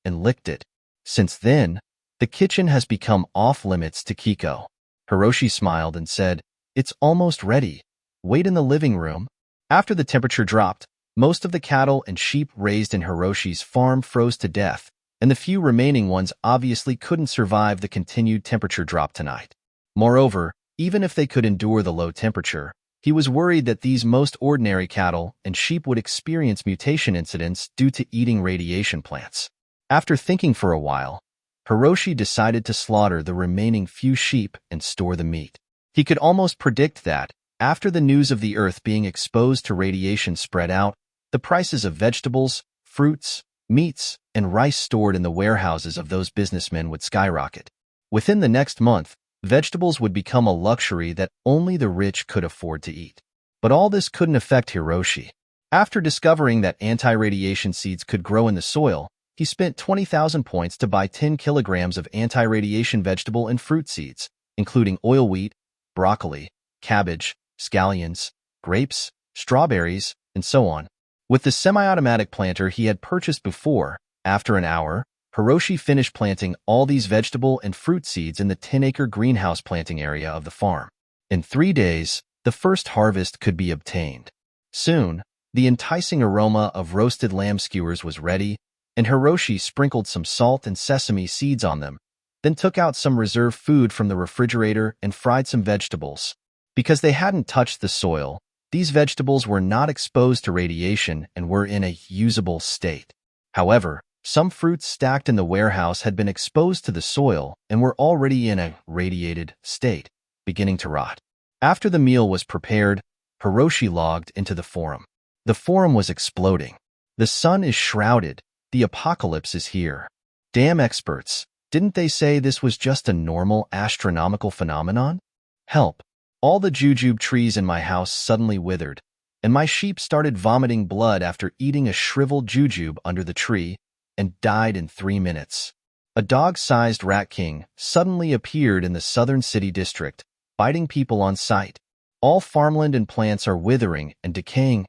and licked it. Since then, The kitchen has become off-limits to Kiko. Hiroshi smiled and said, "It's almost ready. Wait in the living room." After the temperature dropped, most of the cattle and sheep raised in Hiroshi's farm froze to death, and the few remaining ones obviously couldn't survive the continued temperature drop tonight. Moreover, even if they could endure the low temperature, he was worried that these most ordinary cattle and sheep would experience mutation incidents due to eating radiation plants. After thinking for a while, Hiroshi decided to slaughter the remaining few sheep and store the meat. He could almost predict that, after the news of the Earth being exposed to radiation spread out, the prices of vegetables, fruits, meats, and rice stored in the warehouses of those businessmen would skyrocket. Within the next month, vegetables would become a luxury that only the rich could afford to eat. But all this couldn't affect Hiroshi. After discovering that anti-radiation seeds could grow in the soil, he spent 20,000 points to buy 10 kilograms of anti-radiation vegetable and fruit seeds, including oil wheat, broccoli, cabbage, scallions, grapes, strawberries, and so on. With the semi-automatic planter he had purchased before, after an hour, Hiroshi finished planting all these vegetable and fruit seeds in the 10-acre greenhouse planting area of the farm. In 3 days, the first harvest could be obtained. Soon, the enticing aroma of roasted lamb skewers was ready, and Hiroshi sprinkled some salt and sesame seeds on them, then took out some reserve food from the refrigerator and fried some vegetables. Because they hadn't touched the soil, these vegetables were not exposed to radiation and were in a usable state. However, some fruits stacked in the warehouse had been exposed to the soil and were already in a radiated state, beginning to rot. After the meal was prepared, Hiroshi logged into the forum. The forum was exploding. The sun is shrouded. The apocalypse is here. Damn experts, didn't they say this was just a normal astronomical phenomenon? Help. All the jujube trees in my house suddenly withered, and my sheep started vomiting blood after eating a shriveled jujube under the tree and died in 3 minutes. A dog-sized rat king suddenly appeared in the southern city district, biting people on sight. All farmland and plants are withering and decaying.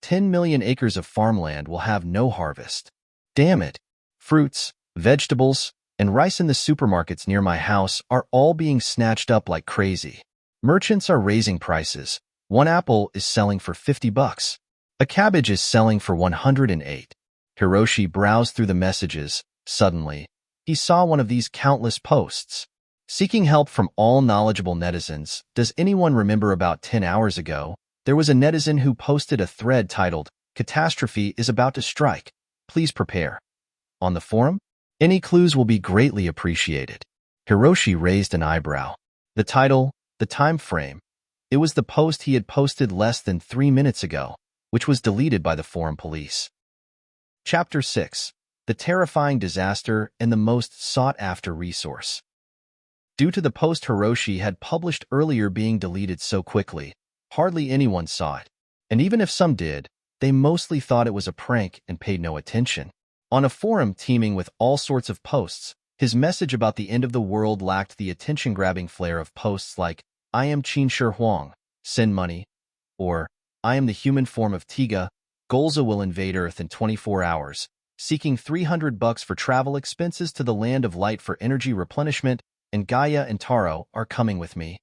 10 million acres of farmland will have no harvest. Damn it! Fruits, vegetables, and rice in the supermarkets near my house are all being snatched up like crazy. Merchants are raising prices. One apple is selling for $50. A cabbage is selling for $108. Hiroshi browsed through the messages. Suddenly, he saw one of these countless posts. Seeking help from all knowledgeable netizens, does anyone remember about 10 hours ago, there was a netizen who posted a thread titled, "Catastrophe is about to strike. Please prepare." On the forum, any clues will be greatly appreciated. Hiroshi raised an eyebrow. The title, the time frame. It was the post he had posted less than 3 minutes ago, which was deleted by the forum police. Chapter 6. The Terrifying Disaster and the Most Sought-After Resource. Due to the post Hiroshi had published earlier being deleted so quickly, hardly anyone saw it. And even if some did, they mostly thought it was a prank and paid no attention. On a forum teeming with all sorts of posts, his message about the end of the world lacked the attention-grabbing flair of posts like, "I am Ch1-10, send money," or "I am the human form of Tiga, Golza will invade Earth in 24 hours, seeking $300 for travel expenses to the land of light for energy replenishment, and Gaia and Taro are coming with me."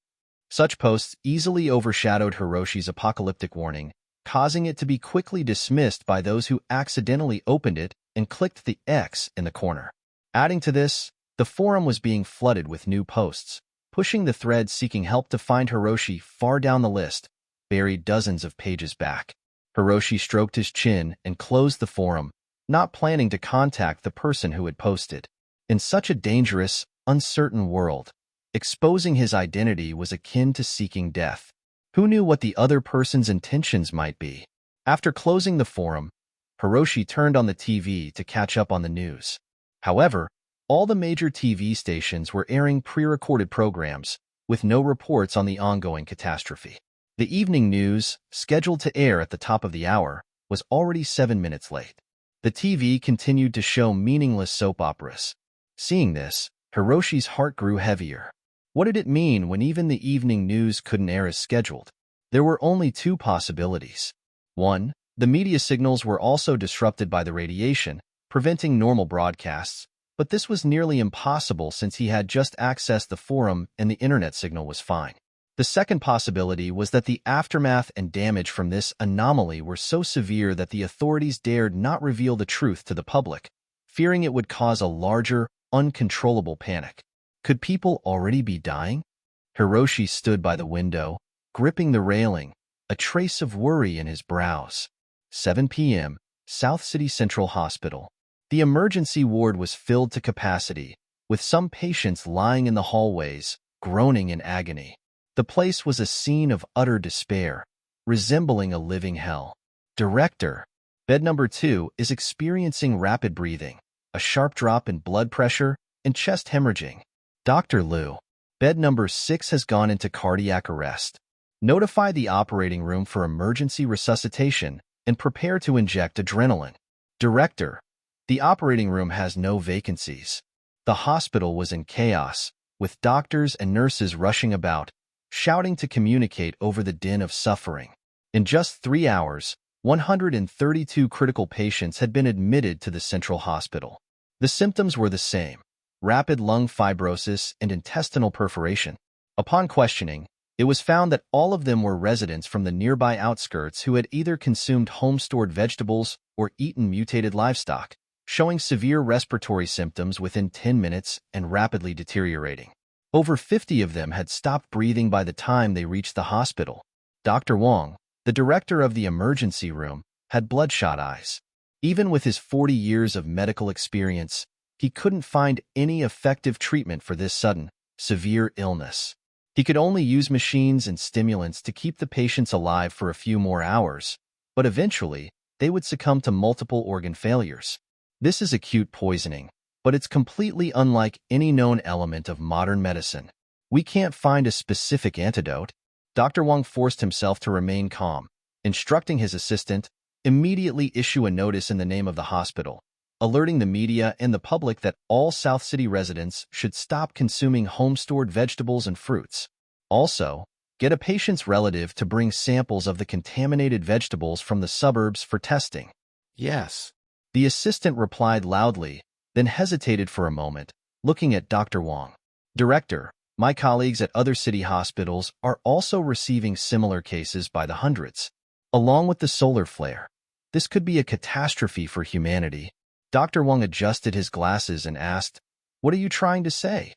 Such posts easily overshadowed Hiroshi's apocalyptic warning, causing it to be quickly dismissed by those who accidentally opened it and clicked the X in the corner. Adding to this, the forum was being flooded with new posts, pushing the thread seeking help to find Hiroshi far down the list, buried dozens of pages back. Hiroshi stroked his chin and closed the forum, not planning to contact the person who had posted. In such a dangerous, uncertain world, exposing his identity was akin to seeking death. Who knew what the other person's intentions might be? After closing the forum, Hiroshi turned on the TV to catch up on the news. However, all the major TV stations were airing pre-recorded programs, with no reports on the ongoing catastrophe. The evening news, scheduled to air at the top of the hour, was already 7 minutes late. The TV continued to show meaningless soap operas. Seeing this, Hiroshi's heart grew heavier. What did it mean when even the evening news couldn't air as scheduled? There were only 2 possibilities. 1. The media signals were also disrupted by the radiation, preventing normal broadcasts. But this was nearly impossible since he had just accessed the forum and the internet signal was fine. The second possibility was that the aftermath and damage from this anomaly were so severe that the authorities dared not reveal the truth to the public, fearing it would cause a larger, uncontrollable panic. Could people already be dying? Hiroshi stood by the window, gripping the railing, a trace of worry in his brows. 7 p.m., South City Central Hospital. The emergency ward was filled to capacity, with some patients lying in the hallways, groaning in agony. The place was a scene of utter despair, resembling a living hell. Director. Bed number 2 is experiencing rapid breathing, a sharp drop in blood pressure, and chest hemorrhaging. Dr. Liu. Bed number 6 has gone into cardiac arrest. Notify the operating room for emergency resuscitation and prepare to inject adrenaline. Director. The operating room has no vacancies. The hospital was in chaos, with doctors and nurses rushing about, shouting to communicate over the din of suffering. In just 3 hours, 132 critical patients had been admitted to the central hospital. The symptoms were the same: rapid lung fibrosis and intestinal perforation. Upon questioning, it was found that all of them were residents from the nearby outskirts who had either consumed home-stored vegetables or eaten mutated livestock, showing severe respiratory symptoms within 10 minutes and rapidly deteriorating. Over 50 of them had stopped breathing by the time they reached the hospital. Dr. Wang, the director of the emergency room, had bloodshot eyes. Even with his 40 years of medical experience, he couldn't find any effective treatment for this sudden, severe illness. He could only use machines and stimulants to keep the patients alive for a few more hours, but eventually, they would succumb to multiple organ failures. This is acute poisoning, but it's completely unlike any known element of modern medicine. We can't find a specific antidote. Dr. Wang forced himself to remain calm, instructing his assistant, immediately issue a notice in the name of the hospital, alerting the media and the public that all South City residents should stop consuming home-stored vegetables and fruits. Also, get a patient's relative to bring samples of the contaminated vegetables from the suburbs for testing. Yes. The assistant replied loudly, then hesitated for a moment, looking at Dr. Wang. Director, my colleagues at other city hospitals are also receiving similar cases by the hundreds. Along with the solar flare, this could be a catastrophe for humanity. Dr. Wang adjusted his glasses and asked, "What are you trying to say?"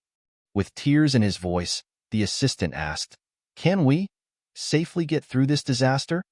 With tears in his voice, the assistant asked, "Can we safely get through this disaster?"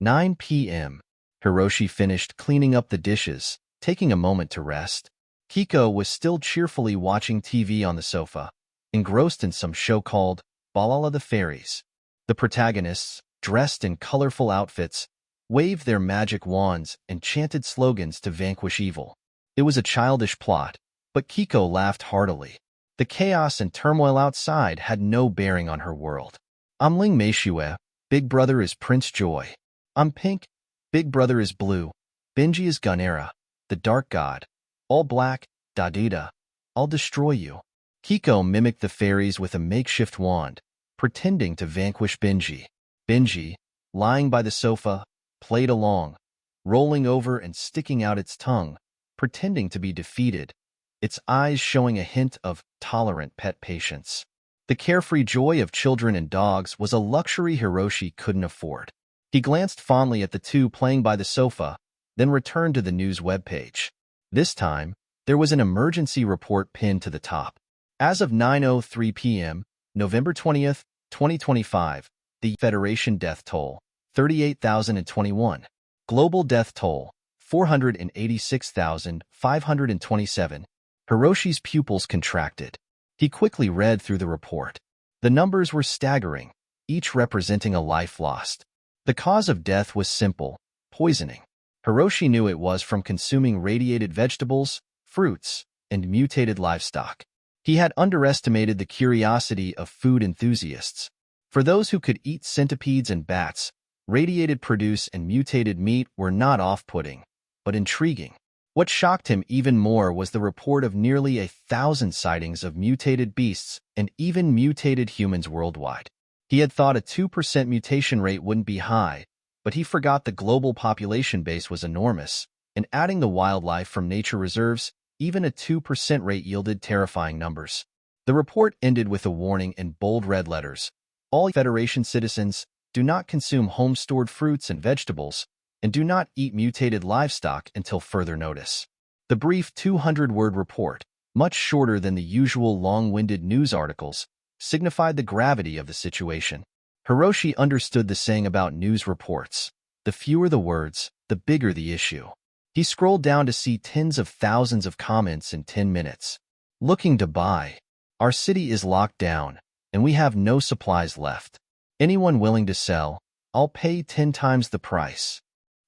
9 p.m. Hiroshi finished cleaning up the dishes, taking a moment to rest. Kiko was still cheerfully watching TV on the sofa, engrossed in some show called Balala the Fairies. The protagonists, dressed in colorful outfits, waved their magic wands and chanted slogans to vanquish evil. It was a childish plot, but Kiko laughed heartily. The chaos and turmoil outside had no bearing on her world. I'm Ling Meishue, Big Brother is Prince Joy. I'm Pink, Big Brother is Blue. Benji is Gunera, the Dark God. All Black, Dadida, I'll destroy you. Kiko mimicked the fairies with a makeshift wand, pretending to vanquish Benji. Benji, lying by the sofa, played along, rolling over and sticking out its tongue, pretending to be defeated, its eyes showing a hint of tolerant pet patience. The carefree joy of children and dogs was a luxury Hiroshi couldn't afford. He glanced fondly at the two playing by the sofa, then returned to the news webpage. This time, there was an emergency report pinned to the top. As of 9:03 p.m., November 20th, 2025, the Federation death toll, 38,021. Global death toll, 486,527. Hiroshi's pupils contracted. He quickly read through the report. The numbers were staggering, each representing a life lost. The cause of death was simple: poisoning. Hiroshi knew it was from consuming radiated vegetables, fruits, and mutated livestock. He had underestimated the curiosity of food enthusiasts. For those who could eat centipedes and bats, radiated produce and mutated meat were not off-putting, but intriguing. What shocked him even more was the report of nearly 1,000 sightings of mutated beasts and even mutated humans worldwide. He had thought a 2% mutation rate wouldn't be high, but he forgot the global population base was enormous, and adding the wildlife from nature reserves, Even a 2% rate yielded terrifying numbers. The report ended with a warning in bold red letters. All Federation citizens do not consume home-stored fruits and vegetables, and do not eat mutated livestock until further notice. The brief 200-word report, much shorter than the usual long-winded news articles, signified the gravity of the situation. Hiroshi understood the saying about news reports. The fewer the words, the bigger the issue. He scrolled down to see tens of thousands of comments in 10 minutes. Looking to buy. Our city is locked down, and we have no supplies left. Anyone willing to sell, I'll pay 10 times the price.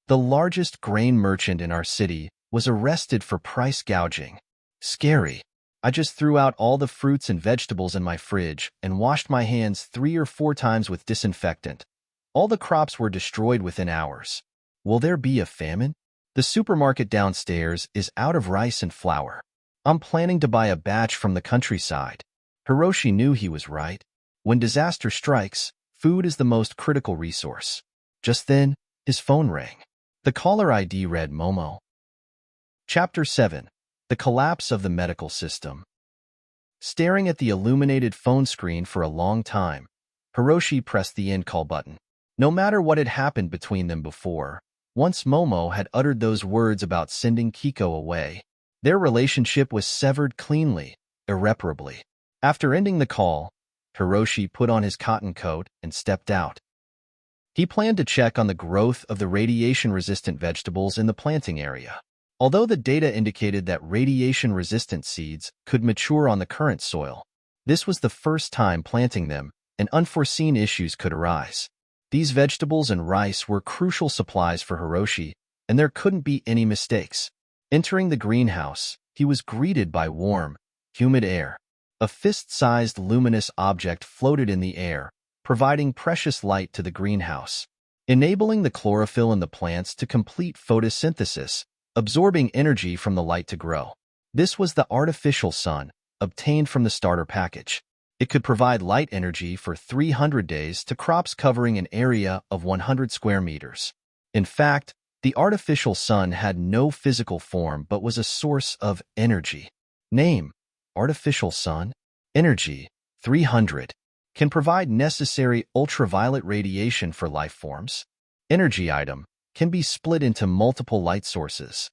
The largest grain merchant in our city was arrested for price gouging. Scary. I just threw out all the fruits and vegetables in my fridge and washed my hands 3 or 4 times with disinfectant. All the crops were destroyed within hours. Will there be a famine? The supermarket downstairs is out of rice and flour. I'm planning to buy a batch from the countryside. Hiroshi knew he was right. When disaster strikes, food is the most critical resource. Just then, his phone rang. The caller ID read Momo. Chapter 7. The Collapse of the Medical System. Staring at the illuminated phone screen for a long time, Hiroshi pressed the end call button. No matter what had happened between them before, once Momo had uttered those words about sending Kiko away, their relationship was severed cleanly, irreparably. After ending the call, Hiroshi put on his cotton coat and stepped out. He planned to check on the growth of the radiation-resistant vegetables in the planting area. Although the data indicated that radiation-resistant seeds could mature on the current soil, this was the first time planting them, and unforeseen issues could arise. These vegetables and rice were crucial supplies for Hiroshi, and there couldn't be any mistakes. Entering the greenhouse, he was greeted by warm, humid air. A fist-sized luminous object floated in the air, providing precious light to the greenhouse, enabling the chlorophyll in the plants to complete photosynthesis, absorbing energy from the light to grow. This was the artificial sun, obtained from the starter package. It could provide light energy for 300 days to crops covering an area of 100 square meters. In fact, the artificial sun had no physical form but was a source of energy. Name: Artificial sun. Energy: 300. Can provide necessary ultraviolet radiation for life forms. Energy item: can be split into multiple light sources.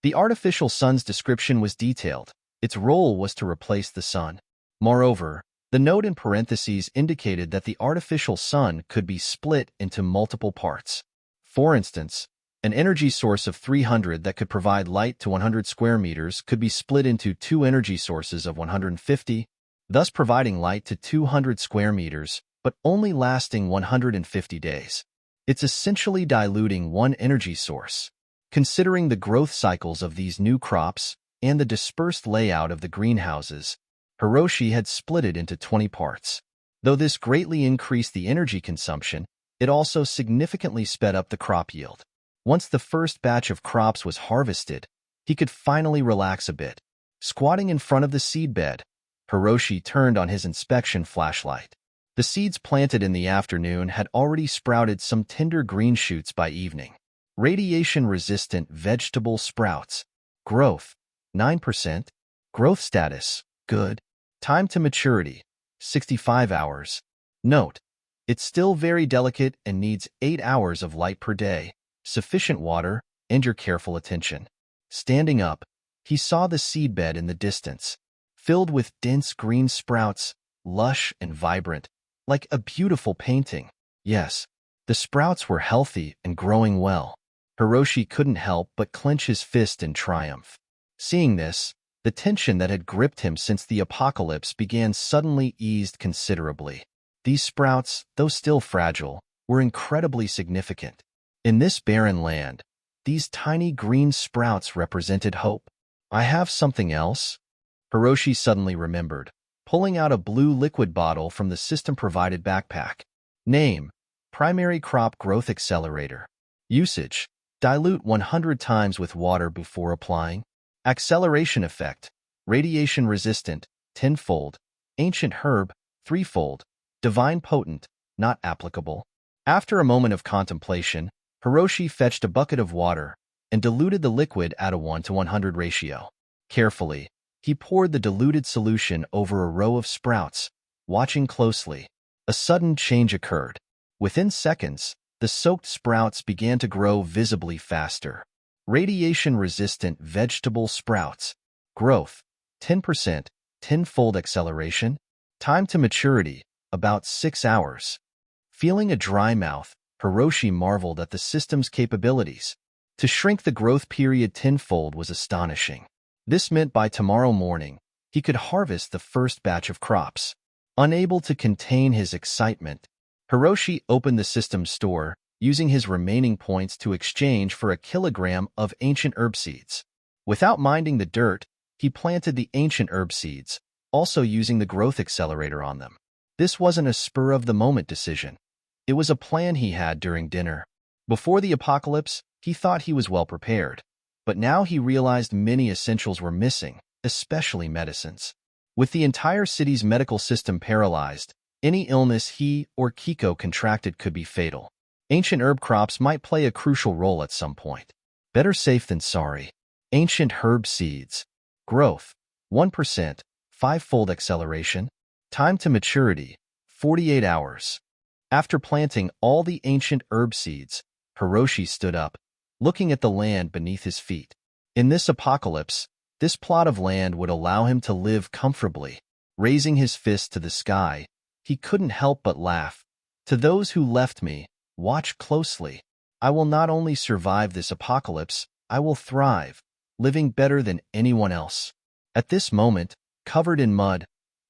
The artificial sun's description was detailed. Its role was to replace the sun. Moreover, the note in parentheses indicated that the artificial sun could be split into multiple parts. For instance, an energy source of 300 that could provide light to 100 square meters could be split into 2 energy sources of 150, thus providing light to 200 square meters, but only lasting 150 days. It's essentially diluting one energy source. Considering the growth cycles of these new crops and the dispersed layout of the greenhouses, Hiroshi had split it into 20 parts. Though this greatly increased the energy consumption, it also significantly sped up the crop yield. Once the first batch of crops was harvested, he could finally relax a bit. Squatting in front of the seedbed, Hiroshi turned on his inspection flashlight. The seeds planted in the afternoon had already sprouted some tender green shoots by evening. Radiation-resistant vegetable sprouts. Growth: 9%. Growth status: good. Time to maturity: 65 hours. Note: it's still very delicate and needs 8 hours of light per day, sufficient water, and your careful attention. Standing up, he saw the seedbed in the distance, filled with dense green sprouts, lush and vibrant, like a beautiful painting. Yes, the sprouts were healthy and growing well. Hiroshi couldn't help but clench his fist in triumph. Seeing this, the tension that had gripped him since the apocalypse began suddenly eased considerably. These sprouts, though still fragile, were incredibly significant. In this barren land, these tiny green sprouts represented hope. I have something else, Hiroshi suddenly remembered, pulling out a blue liquid bottle from the system-provided backpack. Name: Primary Crop Growth Accelerator. Usage: dilute 100 times with water before applying. Acceleration effect: radiation resistant, 10-fold. Ancient herb, 3-fold. Divine potent, not applicable. After a moment of contemplation, Hiroshi fetched a bucket of water and diluted the liquid at a 1:100 ratio. Carefully, he poured the diluted solution over a row of sprouts, watching closely. A sudden change occurred. Within seconds, the soaked sprouts began to grow visibly faster. Radiation-resistant vegetable sprouts. Growth, 10%, tenfold acceleration. Time to maturity, about 6 hours. Feeling a dry mouth, Hiroshi marveled at the system's capabilities. To shrink the growth period tenfold was astonishing. This meant by tomorrow morning, he could harvest the first batch of crops. Unable to contain his excitement, Hiroshi opened the system's store, using his remaining points to exchange for a kilogram of ancient herb seeds. Without minding the dirt, he planted the ancient herb seeds, also using the growth accelerator on them. This wasn't a spur-of-the-moment decision. It was a plan he had during dinner. Before the apocalypse, he thought he was well prepared. But now he realized many essentials were missing, especially medicines. With the entire city's medical system paralyzed, any illness he or Kiko contracted could be fatal. Ancient herb crops might play a crucial role at some point. Better safe than sorry. Ancient herb seeds. Growth, 1%, 5-fold acceleration. Time to maturity, 48 hours. After planting all the ancient herb seeds, Hiroshi stood up, looking at the land beneath his feet. In this apocalypse, this plot of land would allow him to live comfortably. Raising his fist to the sky, he couldn't help but laugh. To those who left me, watch closely. I will not only survive this apocalypse, I will thrive, living better than anyone else. At this moment, covered in mud,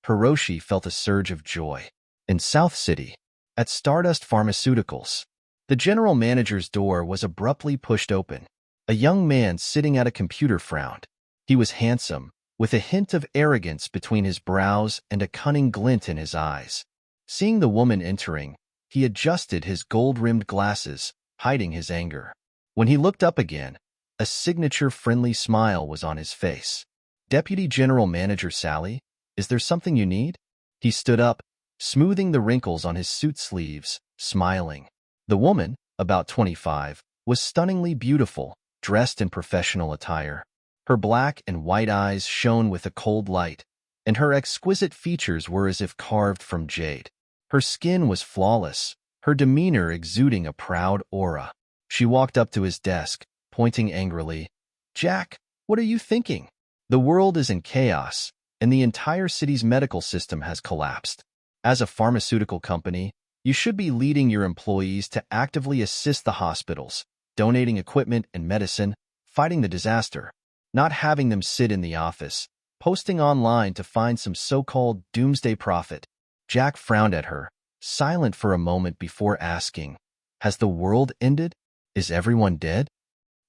Hiroshi felt a surge of joy. In South City, at Stardust Pharmaceuticals, the general manager's door was abruptly pushed open. A young man sitting at a computer frowned. He was handsome, with a hint of arrogance between his brows and a cunning glint in his eyes. Seeing the woman entering, he adjusted his gold-rimmed glasses, hiding his anger. When he looked up again, a signature friendly smile was on his face. Deputy General Manager Sally, is there something you need? He stood up, smoothing the wrinkles on his suit sleeves, smiling. The woman, about 25, was stunningly beautiful, dressed in professional attire. Her black and white eyes shone with a cold light, and her exquisite features were as if carved from jade. Her skin was flawless, her demeanor exuding a proud aura. She walked up to his desk, pointing angrily. "Jack, what are you thinking? The world is in chaos, and the entire city's medical system has collapsed. As a pharmaceutical company, you should be leading your employees to actively assist the hospitals, donating equipment and medicine, fighting the disaster, not having them sit in the office, posting online to find some so-called doomsday profit." Jack frowned at her, silent for a moment before asking, "Has the world ended? Is everyone dead?"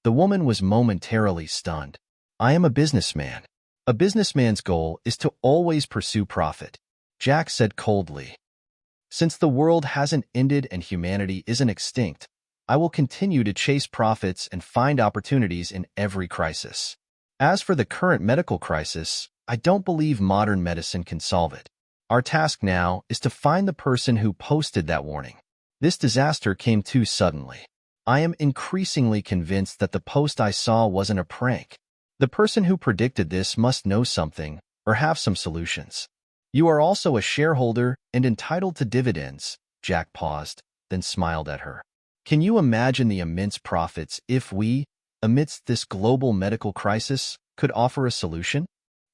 The woman was momentarily stunned. "I am a businessman. A businessman's goal is to always pursue profit," Jack said coldly. "Since the world hasn't ended and humanity isn't extinct, I will continue to chase profits and find opportunities in every crisis. As for the current medical crisis, I don't believe modern medicine can solve it. Our task now is to find the person who posted that warning. This disaster came too suddenly. I am increasingly convinced that the post I saw wasn't a prank. The person who predicted this must know something or have some solutions. You are also a shareholder and entitled to dividends." Jack paused, then smiled at her. "Can you imagine the immense profits if we, amidst this global medical crisis, could offer a solution?"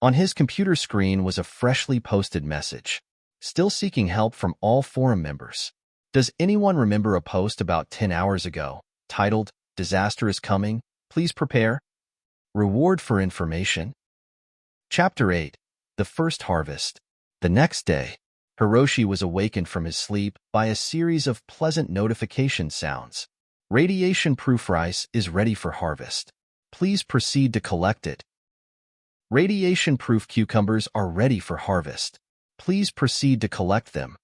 On his computer screen was a freshly posted message. "Still seeking help from all forum members. Does anyone remember a post about 10 hours ago, titled, 'Disaster is Coming, Please Prepare'? Reward for information." Chapter 8. The First Harvest. The next day, Hiroshi was awakened from his sleep by a series of pleasant notification sounds. "Radiation-proof rice is ready for harvest. Please proceed to collect it. Radiation-proof cucumbers are ready for harvest. Please proceed to collect them.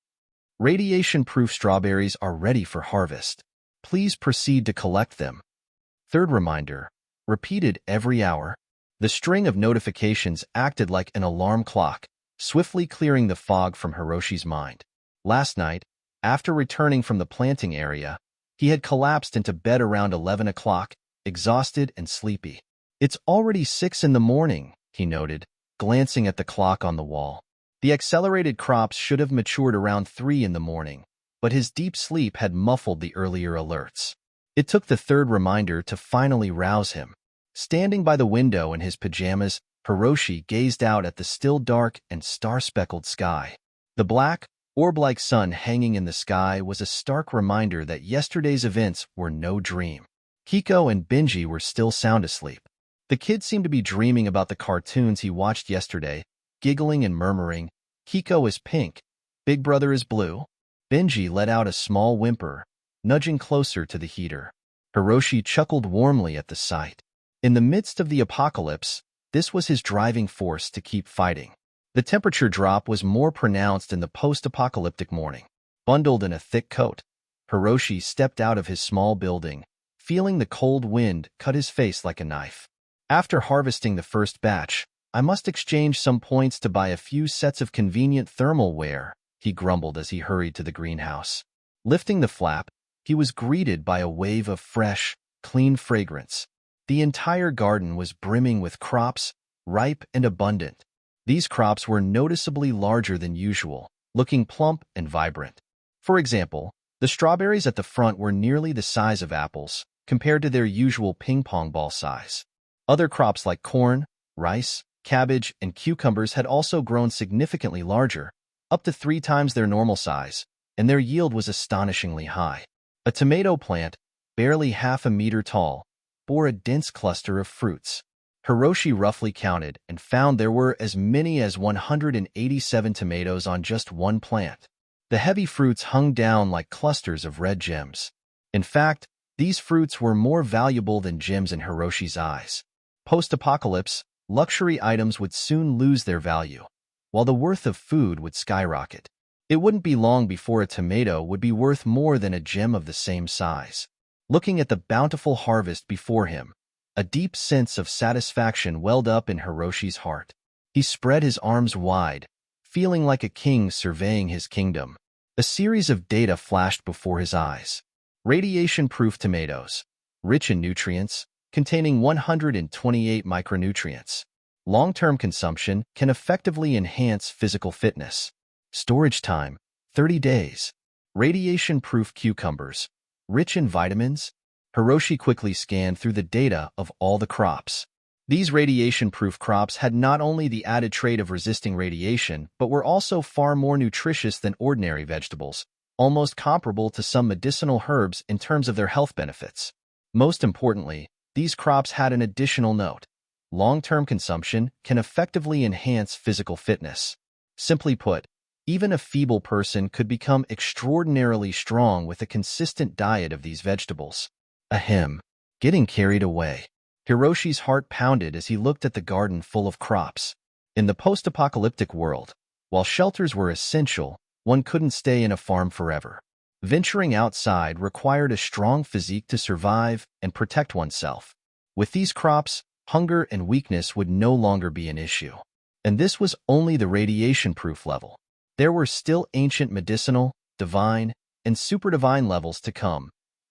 Radiation-proof strawberries are ready for harvest. Please proceed to collect them." Third reminder, repeated every hour. The string of notifications acted like an alarm clock, swiftly clearing the fog from Hiroshi's mind. Last night, after returning from the planting area, he had collapsed into bed around 11 o'clock, exhausted and sleepy. "It's already 6 in the morning," he noted, glancing at the clock on the wall. The accelerated crops should have matured around 3 in the morning, but his deep sleep had muffled the earlier alerts. It took the third reminder to finally rouse him. Standing by the window in his pajamas, Hiroshi gazed out at the still dark and star-speckled sky. The black, orb-like sun hanging in the sky was a stark reminder that yesterday's events were no dream. Kiko and Benji were still sound asleep. The kid seemed to be dreaming about the cartoons he watched yesterday, giggling and murmuring, "Kiko is pink, Big Brother is blue." Benji let out a small whimper, nudging closer to the heater. Hiroshi chuckled warmly at the sight. In the midst of the apocalypse, this was his driving force to keep fighting. The temperature drop was more pronounced in the post-apocalyptic morning. Bundled in a thick coat, Hiroshi stepped out of his small building, feeling the cold wind cut his face like a knife. After harvesting the first batch, I must exchange some points to buy a few sets of convenient thermal wear, he grumbled as he hurried to the greenhouse. Lifting the flap, he was greeted by a wave of fresh, clean fragrance. The entire garden was brimming with crops, ripe and abundant. These crops were noticeably larger than usual, looking plump and vibrant. For example, the strawberries at the front were nearly the size of apples, compared to their usual ping-pong ball size. Other crops like corn, rice, cabbage, and cucumbers had also grown significantly larger, up to 3 times their normal size, and their yield was astonishingly high. A tomato plant, barely half a meter tall, bore a dense cluster of fruits. Hiroshi roughly counted and found there were as many as 187 tomatoes on just one plant. The heavy fruits hung down like clusters of red gems. In fact, these fruits were more valuable than gems in Hiroshi's eyes. Post-apocalypse, luxury items would soon lose their value, while the worth of food would skyrocket. It wouldn't be long before a tomato would be worth more than a gem of the same size. Looking at the bountiful harvest before him, a deep sense of satisfaction welled up in Hiroshi's heart. He spread his arms wide, feeling like a king surveying his kingdom. A series of data flashed before his eyes. Radiation-proof tomatoes, rich in nutrients, containing 128 micronutrients. Long-term consumption can effectively enhance physical fitness. Storage time, 30 days. Radiation-proof cucumbers, rich in vitamins. Hiroshi quickly scanned through the data of all the crops. These radiation-proof crops had not only the added trait of resisting radiation, but were also far more nutritious than ordinary vegetables, almost comparable to some medicinal herbs in terms of their health benefits. Most importantly, these crops had an additional note. Long-term consumption can effectively enhance physical fitness. Simply put, even a feeble person could become extraordinarily strong with a consistent diet of these vegetables. Ahem. Getting carried away. Hiroshi's heart pounded as he looked at the garden full of crops. In the post-apocalyptic world, while shelters were essential, one couldn't stay in a farm forever. Venturing outside required a strong physique to survive and protect oneself. With these crops, hunger and weakness would no longer be an issue. And this was only the radiation-proof level. There were still ancient medicinal, divine, and super-divine levels to come,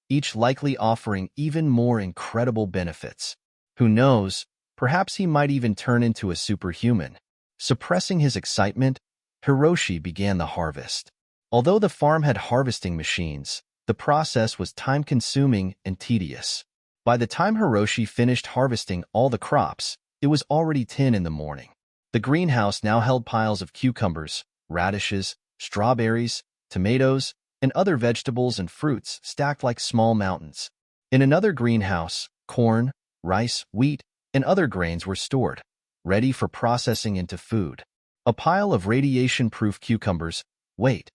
each likely offering even more incredible benefits. Who knows, perhaps he might even turn into a superhuman. Suppressing his excitement, Hiroshi began the harvest. Although the farm had harvesting machines, the process was time-consuming and tedious. By the time Hiroshi finished harvesting all the crops, it was already 10 in the morning. The greenhouse now held piles of cucumbers, radishes, strawberries, tomatoes, and other vegetables and fruits stacked like small mountains. In another greenhouse, corn, rice, wheat, and other grains were stored, ready for processing into food. A pile of radiation-proof cucumbers, weight,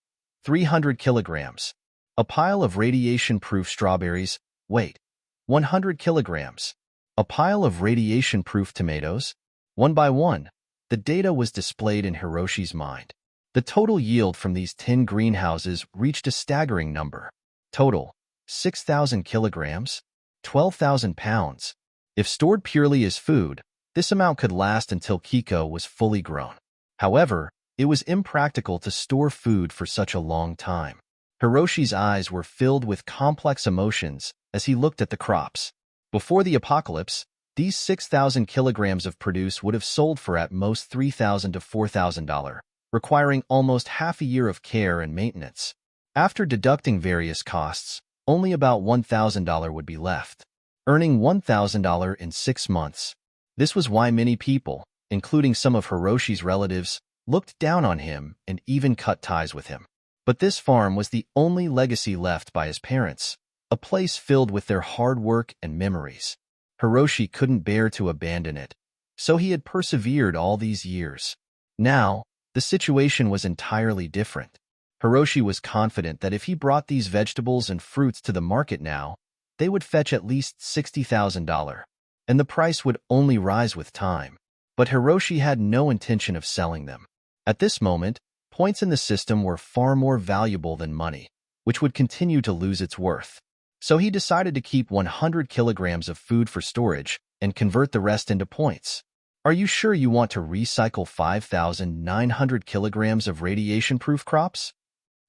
300 kilograms. A pile of radiation-proof strawberries, weight, 100 kilograms. A pile of radiation-proof tomatoes. One by one, the data was displayed in Hiroshi's mind. The total yield from these 10 greenhouses reached a staggering number. Total, 6,000 kilograms, 12,000 pounds. If stored purely as food, this amount could last until Kiko was fully grown. However, it was impractical to store food for such a long time. Hiroshi's eyes were filled with complex emotions as he looked at the crops. Before the apocalypse, These 6,000 kilograms of produce would have sold for at most $3,000 to $4,000, requiring almost half a year of care and maintenance. After deducting various costs, only about $1,000 would be left, earning $1,000 in 6 months. This was why many people, including some of Hiroshi's relatives, looked down on him and even cut ties with him. But this farm was the only legacy left by his parents, a place filled with their hard work and memories. Hiroshi couldn't bear to abandon it, so he had persevered all these years. Now, the situation was entirely different. Hiroshi was confident that if he brought these vegetables and fruits to the market now, they would fetch at least $60,000, and the price would only rise with time. But Hiroshi had no intention of selling them. At this moment, points in the system were far more valuable than money, which would continue to lose its worth. So he decided to keep 100 kilograms of food for storage and convert the rest into points. Are you sure you want to recycle 5,900 kilograms of radiation-proof crops?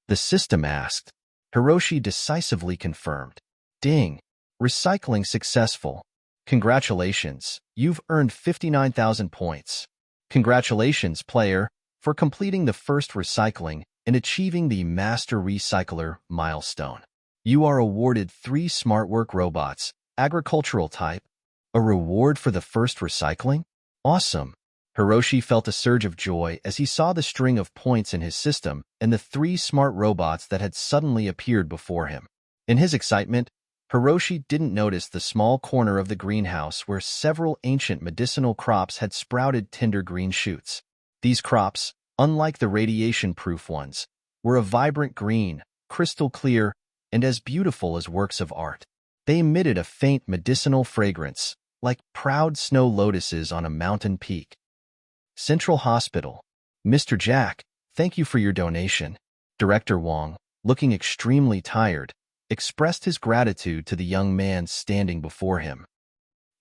The system asked. Hiroshi decisively confirmed. Ding! Recycling successful. Congratulations, you've earned 59,000 points. Congratulations, player, for completing the first recycling and achieving the Master Recycler milestone. You are awarded 3 SmartWork robots, agricultural type. A reward for the first recycling? Awesome! Hiroshi felt a surge of joy as he saw the string of points in his system and the 3 smart robots that had suddenly appeared before him. In his excitement, Hiroshi didn't notice the small corner of the greenhouse where several ancient medicinal crops had sprouted tender green shoots. These crops, unlike the radiation-proof ones, were a vibrant green, crystal clear, and as beautiful as works of art. They emitted a faint medicinal fragrance, like proud snow lotuses on a mountain peak. Central Hospital. Mr. Jack, thank you for your donation. Director Wong, looking extremely tired, expressed his gratitude to the young man standing before him.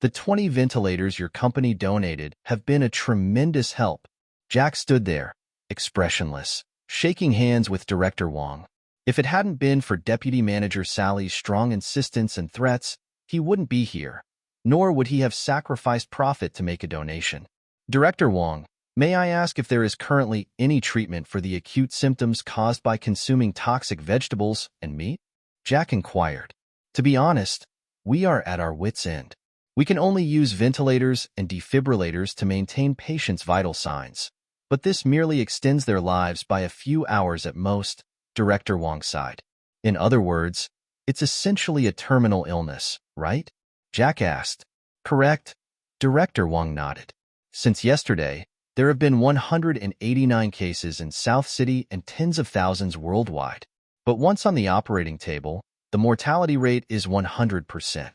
The 20 ventilators your company donated have been a tremendous help. Jack stood there, expressionless, shaking hands with Director Wong. If it hadn't been for Deputy Manager Sally's strong insistence and threats, he wouldn't be here, nor would he have sacrificed profit to make a donation. Director Wong, may I ask if there is currently any treatment for the acute symptoms caused by consuming toxic vegetables and meat? Jack inquired. To be honest, we are at our wits' end. We can only use ventilators and defibrillators to maintain patients' vital signs, but this merely extends their lives by a few hours at most. Director Wong sighed. In other words, it's essentially a terminal illness, right? Jack asked. Correct. Director Wong nodded. Since yesterday, there have been 189 cases in South City and tens of thousands worldwide. But once on the operating table, the mortality rate is 100%.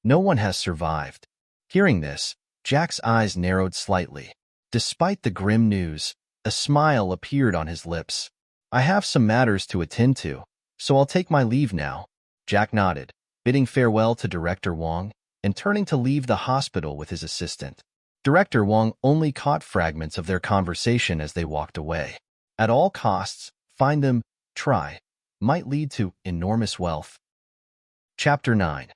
No one has survived. Hearing this, Jack's eyes narrowed slightly. Despite the grim news, a smile appeared on his lips. I have some matters to attend to, so I'll take my leave now. Jack nodded, bidding farewell to Director Wong and turning to leave the hospital with his assistant. Director Wong only caught fragments of their conversation as they walked away. At all costs, find them, try, might lead to enormous wealth. Chapter 9.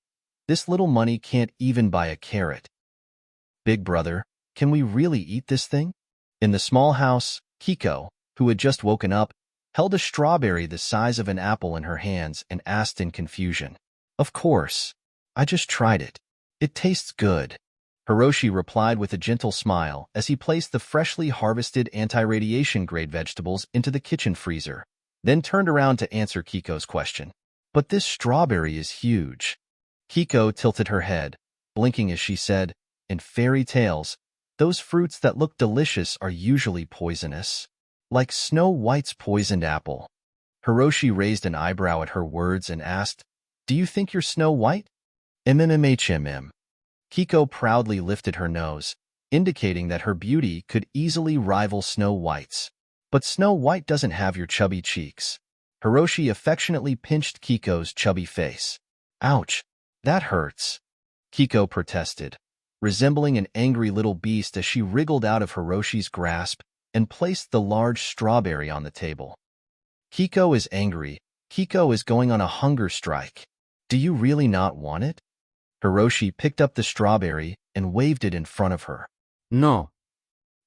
This little money can't even buy a carrot. Big brother, can we really eat this thing? In the small house, Kiko, who had just woken up, held a strawberry the size of an apple in her hands and asked in confusion. Of course. I just tried it. It tastes good. Hiroshi replied with a gentle smile as he placed the freshly harvested anti-radiation grade vegetables into the kitchen freezer, then turned around to answer Kiko's question. But this strawberry is huge. Kiko tilted her head, blinking as she said, in fairy tales, those fruits that look delicious are usually poisonous. Like Snow White's poisoned apple. Hiroshi raised an eyebrow at her words and asked, Do you think you're Snow White? MMMHMM. Kiko proudly lifted her nose, indicating that her beauty could easily rival Snow White's. But Snow White doesn't have your chubby cheeks. Hiroshi affectionately pinched Kiko's chubby face. Ouch, that hurts. Kiko protested, resembling an angry little beast as she wriggled out of Hiroshi's grasp and placed the large strawberry on the table. Kiko is angry. Kiko is going on a hunger strike. Do you really not want it? Hiroshi picked up the strawberry and waved it in front of her. No.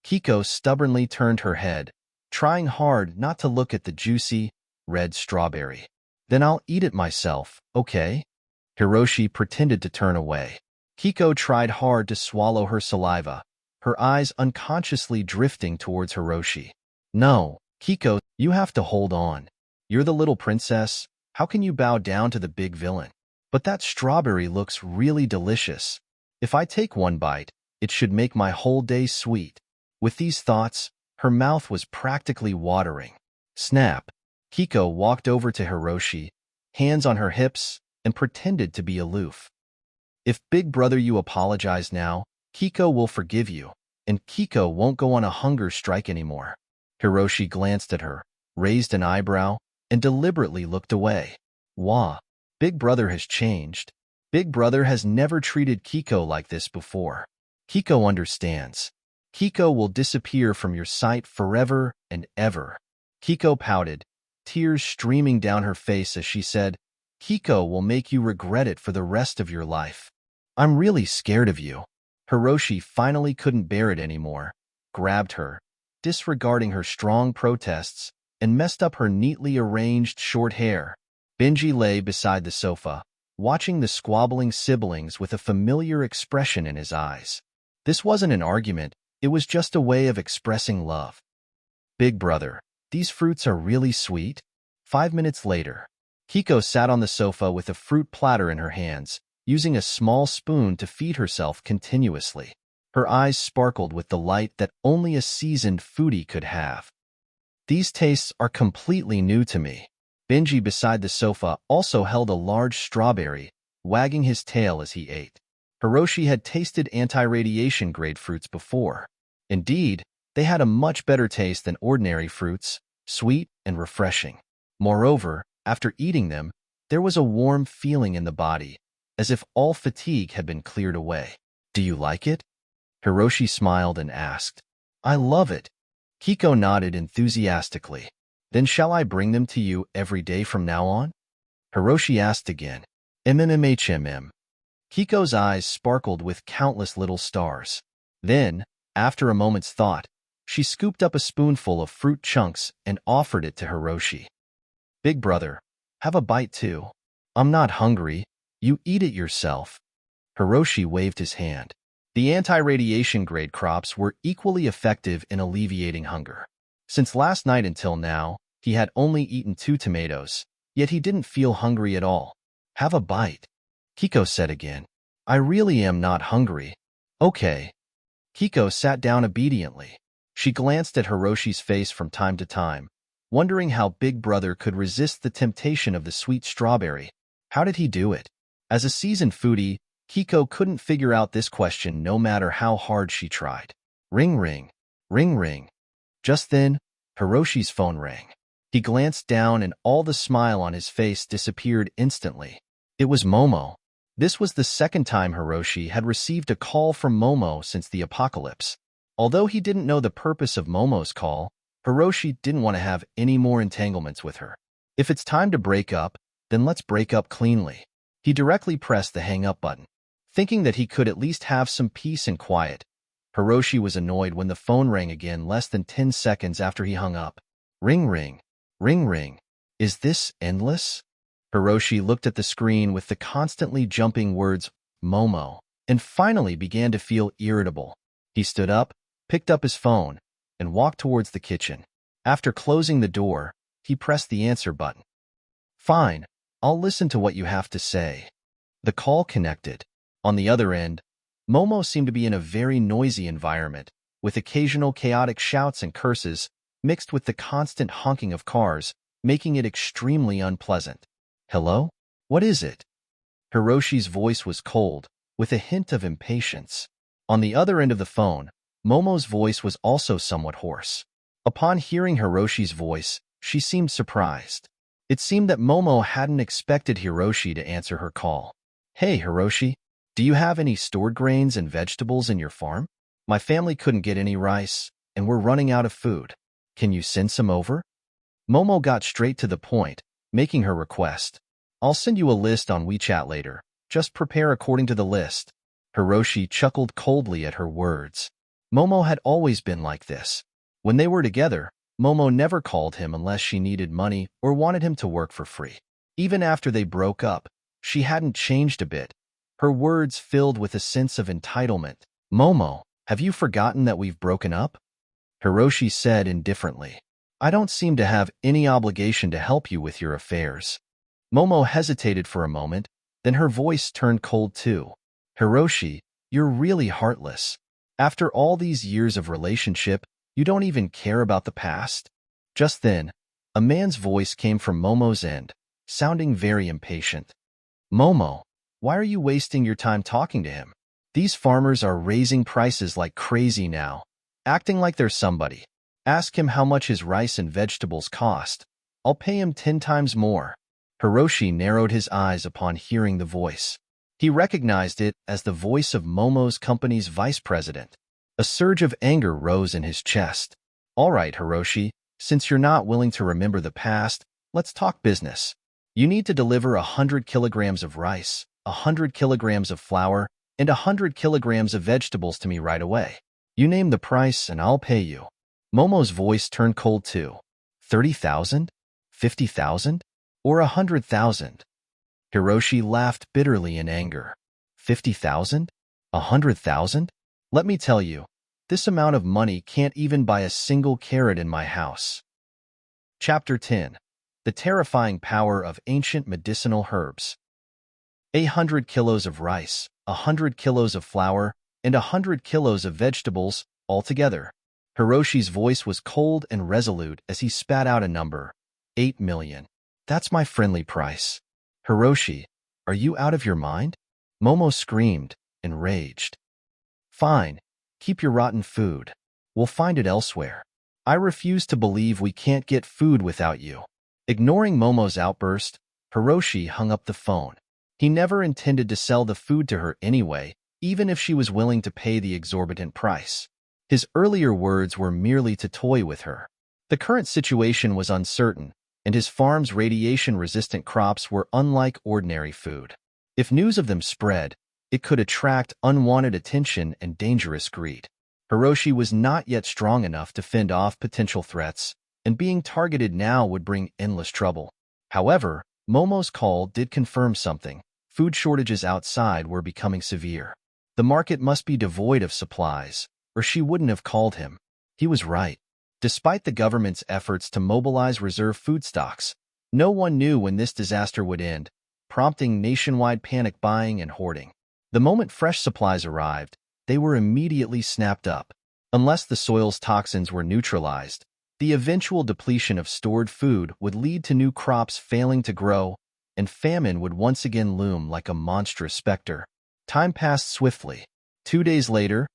Kiko stubbornly turned her head, trying hard not to look at the juicy, red strawberry. Then I'll eat it myself, okay? Hiroshi pretended to turn away. Kiko tried hard to swallow her saliva, her eyes unconsciously drifting towards Hiroshi. No, Kiko, you have to hold on. You're the little princess. How can you bow down to the big villain? But that strawberry looks really delicious. If I take one bite, it should make my whole day sweet. With these thoughts, her mouth was practically watering. Snap! Kiko walked over to Hiroshi, hands on her hips, and pretended to be aloof. If Big Brother you apologize now, Kiko will forgive you, and Kiko won't go on a hunger strike anymore. Hiroshi glanced at her, raised an eyebrow, and deliberately looked away. Wah! Big Brother has changed. Big Brother has never treated Kiko like this before. Kiko understands. Kiko will disappear from your sight forever and ever. Kiko pouted, tears streaming down her face as she said, Kiko will make you regret it for the rest of your life. I'm really scared of you. Hiroshi finally couldn't bear it anymore, grabbed her, disregarding her strong protests, and messed up her neatly arranged short hair. Benji lay beside the sofa, watching the squabbling siblings with a familiar expression in his eyes. This wasn't an argument, it was just a way of expressing love. Big Brother, these fruits are really sweet. 5 minutes later, Kiko sat on the sofa with a fruit platter in her hands, using a small spoon to feed herself continuously. Her eyes sparkled with the light that only a seasoned foodie could have. These tastes are completely new to me. Benji beside the sofa also held a large strawberry, wagging his tail as he ate. Hiroshi had tasted anti-radiation grade fruits before. Indeed, they had a much better taste than ordinary fruits, sweet and refreshing. Moreover, after eating them, there was a warm feeling in the body, as if all fatigue had been cleared away. Do you like it? Hiroshi smiled and asked. I love it. Kiko nodded enthusiastically. Then shall I bring them to you every day from now on? Hiroshi asked again. MMHMM. Kiko's eyes sparkled with countless little stars. Then, after a moment's thought, she scooped up a spoonful of fruit chunks and offered it to Hiroshi. Big Brother, have a bite too. I'm not hungry. You eat it yourself. Hiroshi waved his hand. The anti-radiation grade crops were equally effective in alleviating hunger. Since last night until now, he had only eaten 2 tomatoes, yet he didn't feel hungry at all. Have a bite, Kiko said again. I really am not hungry. Okay. Kiko sat down obediently. She glanced at Hiroshi's face from time to time, wondering how Big Brother could resist the temptation of the sweet strawberry. How did he do it? As a seasoned foodie, Kiko couldn't figure out this question no matter how hard she tried. Ring ring. Ring ring. Just then, Hiroshi's phone rang. He glanced down and all the smile on his face disappeared instantly. It was Momo. This was the second time Hiroshi had received a call from Momo since the apocalypse. Although he didn't know the purpose of Momo's call, Hiroshi didn't want to have any more entanglements with her. If it's time to break up, then let's break up cleanly. He directly pressed the hang-up button, thinking that he could at least have some peace and quiet. Hiroshi was annoyed when the phone rang again less than 10 seconds after he hung up. Ring ring. Ring ring. Is this endless? Hiroshi looked at the screen with the constantly jumping words, Momo, and finally began to feel irritable. He stood up, picked up his phone, and walked towards the kitchen. After closing the door, he pressed the answer button. Fine, I'll listen to what you have to say. The call connected. On the other end, Momo seemed to be in a very noisy environment, with occasional chaotic shouts and curses, mixed with the constant honking of cars, making it extremely unpleasant. Hello? What is it? Hiroshi's voice was cold, with a hint of impatience. On the other end of the phone, Momo's voice was also somewhat hoarse. Upon hearing Hiroshi's voice, she seemed surprised. It seemed that Momo hadn't expected Hiroshi to answer her call. Hey, Hiroshi, do you have any stored grains and vegetables in your farm? My family couldn't get any rice, and we're running out of food. Can you send some over? Momo got straight to the point, making her request. I'll send you a list on WeChat later. Just prepare according to the list. Hiroshi chuckled coldly at her words. Momo had always been like this. When they were together, Momo never called him unless she needed money or wanted him to work for free. Even after they broke up, she hadn't changed a bit, her words filled with a sense of entitlement. Momo, have you forgotten that we've broken up? Hiroshi said indifferently. I don't seem to have any obligation to help you with your affairs. Momo hesitated for a moment, then her voice turned cold too. Hiroshi, you're really heartless. After all these years of relationship, you don't even care about the past? Just then, a man's voice came from Momo's end, sounding very impatient. Momo, why are you wasting your time talking to him? These farmers are raising prices like crazy now, acting like they're somebody. Ask him how much his rice and vegetables cost. I'll pay him 10 times more. Hiroshi narrowed his eyes upon hearing the voice. He recognized it as the voice of Momo's company's vice president. A surge of anger rose in his chest. All right, Hiroshi, since you're not willing to remember the past, let's talk business. You need to deliver 100 kilograms of rice, 100 kilograms of flour, and 100 kilograms of vegetables to me right away. You name the price and I'll pay you. Momo's voice turned cold too. 30,000? 50,000? Or 100,000? Hiroshi laughed bitterly in anger. 50,000? 100,000? Let me tell you, this amount of money can't even buy a single carrot in my house. Chapter 10. The Terrifying Power of Ancient Medicinal Herbs. 100 kilos of rice, 100 kilos of flour, and 100 kilos of vegetables, altogether. Hiroshi's voice was cold and resolute as he spat out a number. 8 million. That's my friendly price. Hiroshi, are you out of your mind? Momo screamed, enraged. Fine, keep your rotten food. We'll find it elsewhere. I refuse to believe we can't get food without you. Ignoring Momo's outburst, Hiroshi hung up the phone. He never intended to sell the food to her anyway, even if she was willing to pay the exorbitant price. His earlier words were merely to toy with her. The current situation was uncertain, and his farm's radiation-resistant crops were unlike ordinary food. If news of them spread, it could attract unwanted attention and dangerous greed. Hiroshi was not yet strong enough to fend off potential threats, and being targeted now would bring endless trouble. However, Momo's call did confirm something. Food shortages outside were becoming severe. The market must be devoid of supplies, or she wouldn't have called him. He was right. Despite the government's efforts to mobilize reserve food stocks, no one knew when this disaster would end, prompting nationwide panic buying and hoarding. The moment fresh supplies arrived, they were immediately snapped up. Unless the soil's toxins were neutralized, the eventual depletion of stored food would lead to new crops failing to grow, and famine would once again loom like a monstrous specter. Time passed swiftly. 2 days later,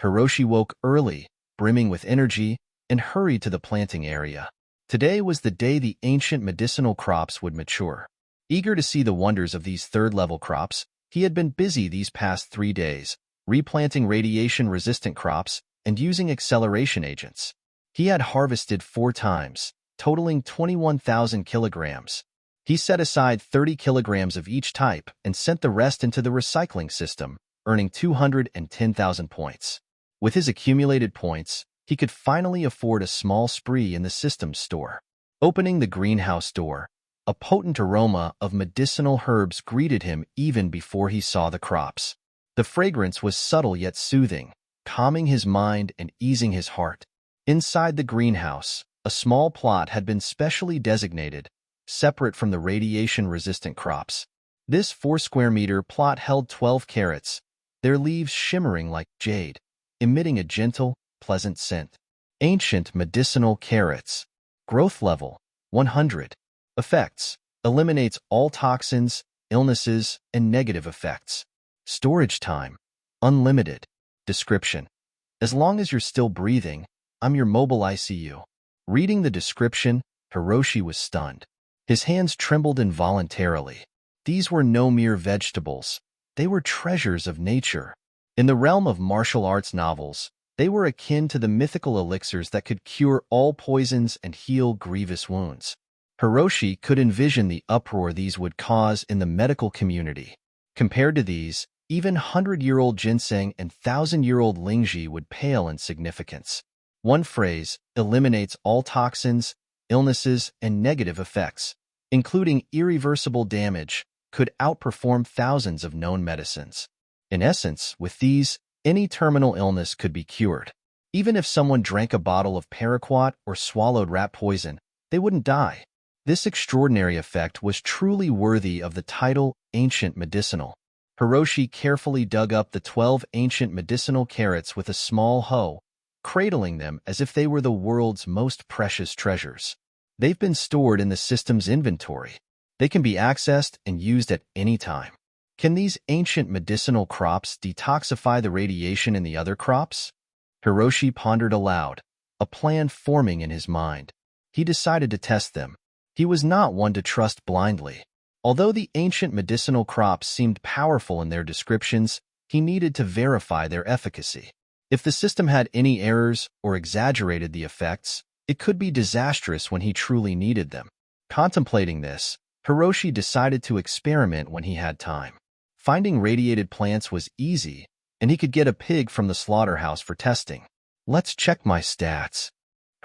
Hiroshi woke early, brimming with energy, and hurried to the planting area. Today was the day the ancient medicinal crops would mature. Eager to see the wonders of these third-level crops, he had been busy these past 3 days, replanting radiation-resistant crops and using acceleration agents. He had harvested 4 times, totaling 21,000 kilograms. He set aside 30 kilograms of each type and sent the rest into the recycling system, earning 210,000 points. With his accumulated points, he could finally afford a small spree in the system's store. Opening the greenhouse door, a potent aroma of medicinal herbs greeted him even before he saw the crops. The fragrance was subtle yet soothing, calming his mind and easing his heart. Inside the greenhouse, a small plot had been specially designated, separate from the radiation-resistant crops. This 4-square-meter plot held 12 carrots, their leaves shimmering like jade, emitting a gentle, pleasant scent. Ancient medicinal carrots. Growth level, 100. Effects. Eliminates all toxins, illnesses, and negative effects. Storage time. Unlimited. Description. As long as you're still breathing, I'm your mobile ICU. Reading the description, Hiroshi was stunned. His hands trembled involuntarily. These were no mere vegetables. They were treasures of nature. In the realm of martial arts novels, they were akin to the mythical elixirs that could cure all poisons and heal grievous wounds. Hiroshi could envision the uproar these would cause in the medical community. Compared to these, Even 100-year-old ginseng and 1,000-year-old lingji would pale in significance. One phrase eliminates all toxins, illnesses, and negative effects, including irreversible damage, could outperform thousands of known medicines. In essence, with these, any terminal illness could be cured. Even if someone drank a bottle of paraquat or swallowed rat poison, they wouldn't die. This extraordinary effect was truly worthy of the title Ancient Medicinal. Hiroshi carefully dug up the 12 ancient medicinal carrots with a small hoe, cradling them as if they were the world's most precious treasures. They've been stored in the system's inventory. They can be accessed and used at any time. Can these ancient medicinal crops detoxify the radiation in the other crops? Hiroshi pondered aloud, a plan forming in his mind. He decided to test them. He was not one to trust blindly. Although the ancient medicinal crops seemed powerful in their descriptions, he needed to verify their efficacy. If the system had any errors or exaggerated the effects, it could be disastrous when he truly needed them. Contemplating this, Hiroshi decided to experiment when he had time. Finding radiated plants was easy, and he could get a pig from the slaughterhouse for testing. Let's check my stats.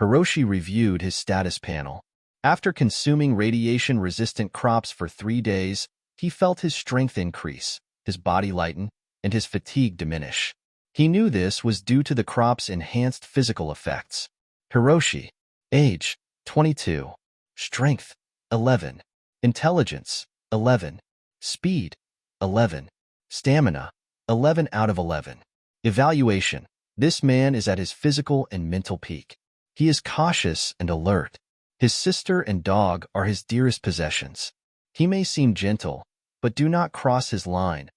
Hiroshi reviewed his status panel. After consuming radiation-resistant crops for 3 days, he felt his strength increase, his body lighten, and his fatigue diminish. He knew this was due to the crop's enhanced physical effects. Hiroshi, age, 22, strength, 11, intelligence, 11, speed, 11, stamina, 11 out of 11. Evaluation. This man is at his physical and mental peak. He is cautious and alert. His sister and dog are his dearest possessions. He may seem gentle, but do not cross his line,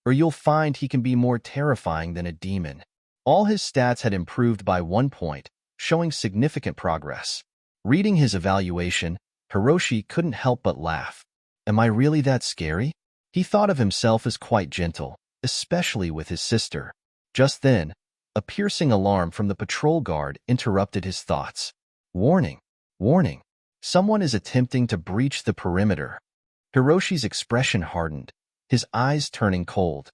or you'll find he can be more terrifying than a demon. All his stats had improved by 1 point, showing significant progress. Reading his evaluation, Hiroshi couldn't help but laugh. Am I really that scary? He thought of himself as quite gentle, especially with his sister. Just then, a piercing alarm from the patrol guard interrupted his thoughts. Warning! Warning! Someone is attempting to breach the perimeter. Hiroshi's expression hardened, his eyes turning cold.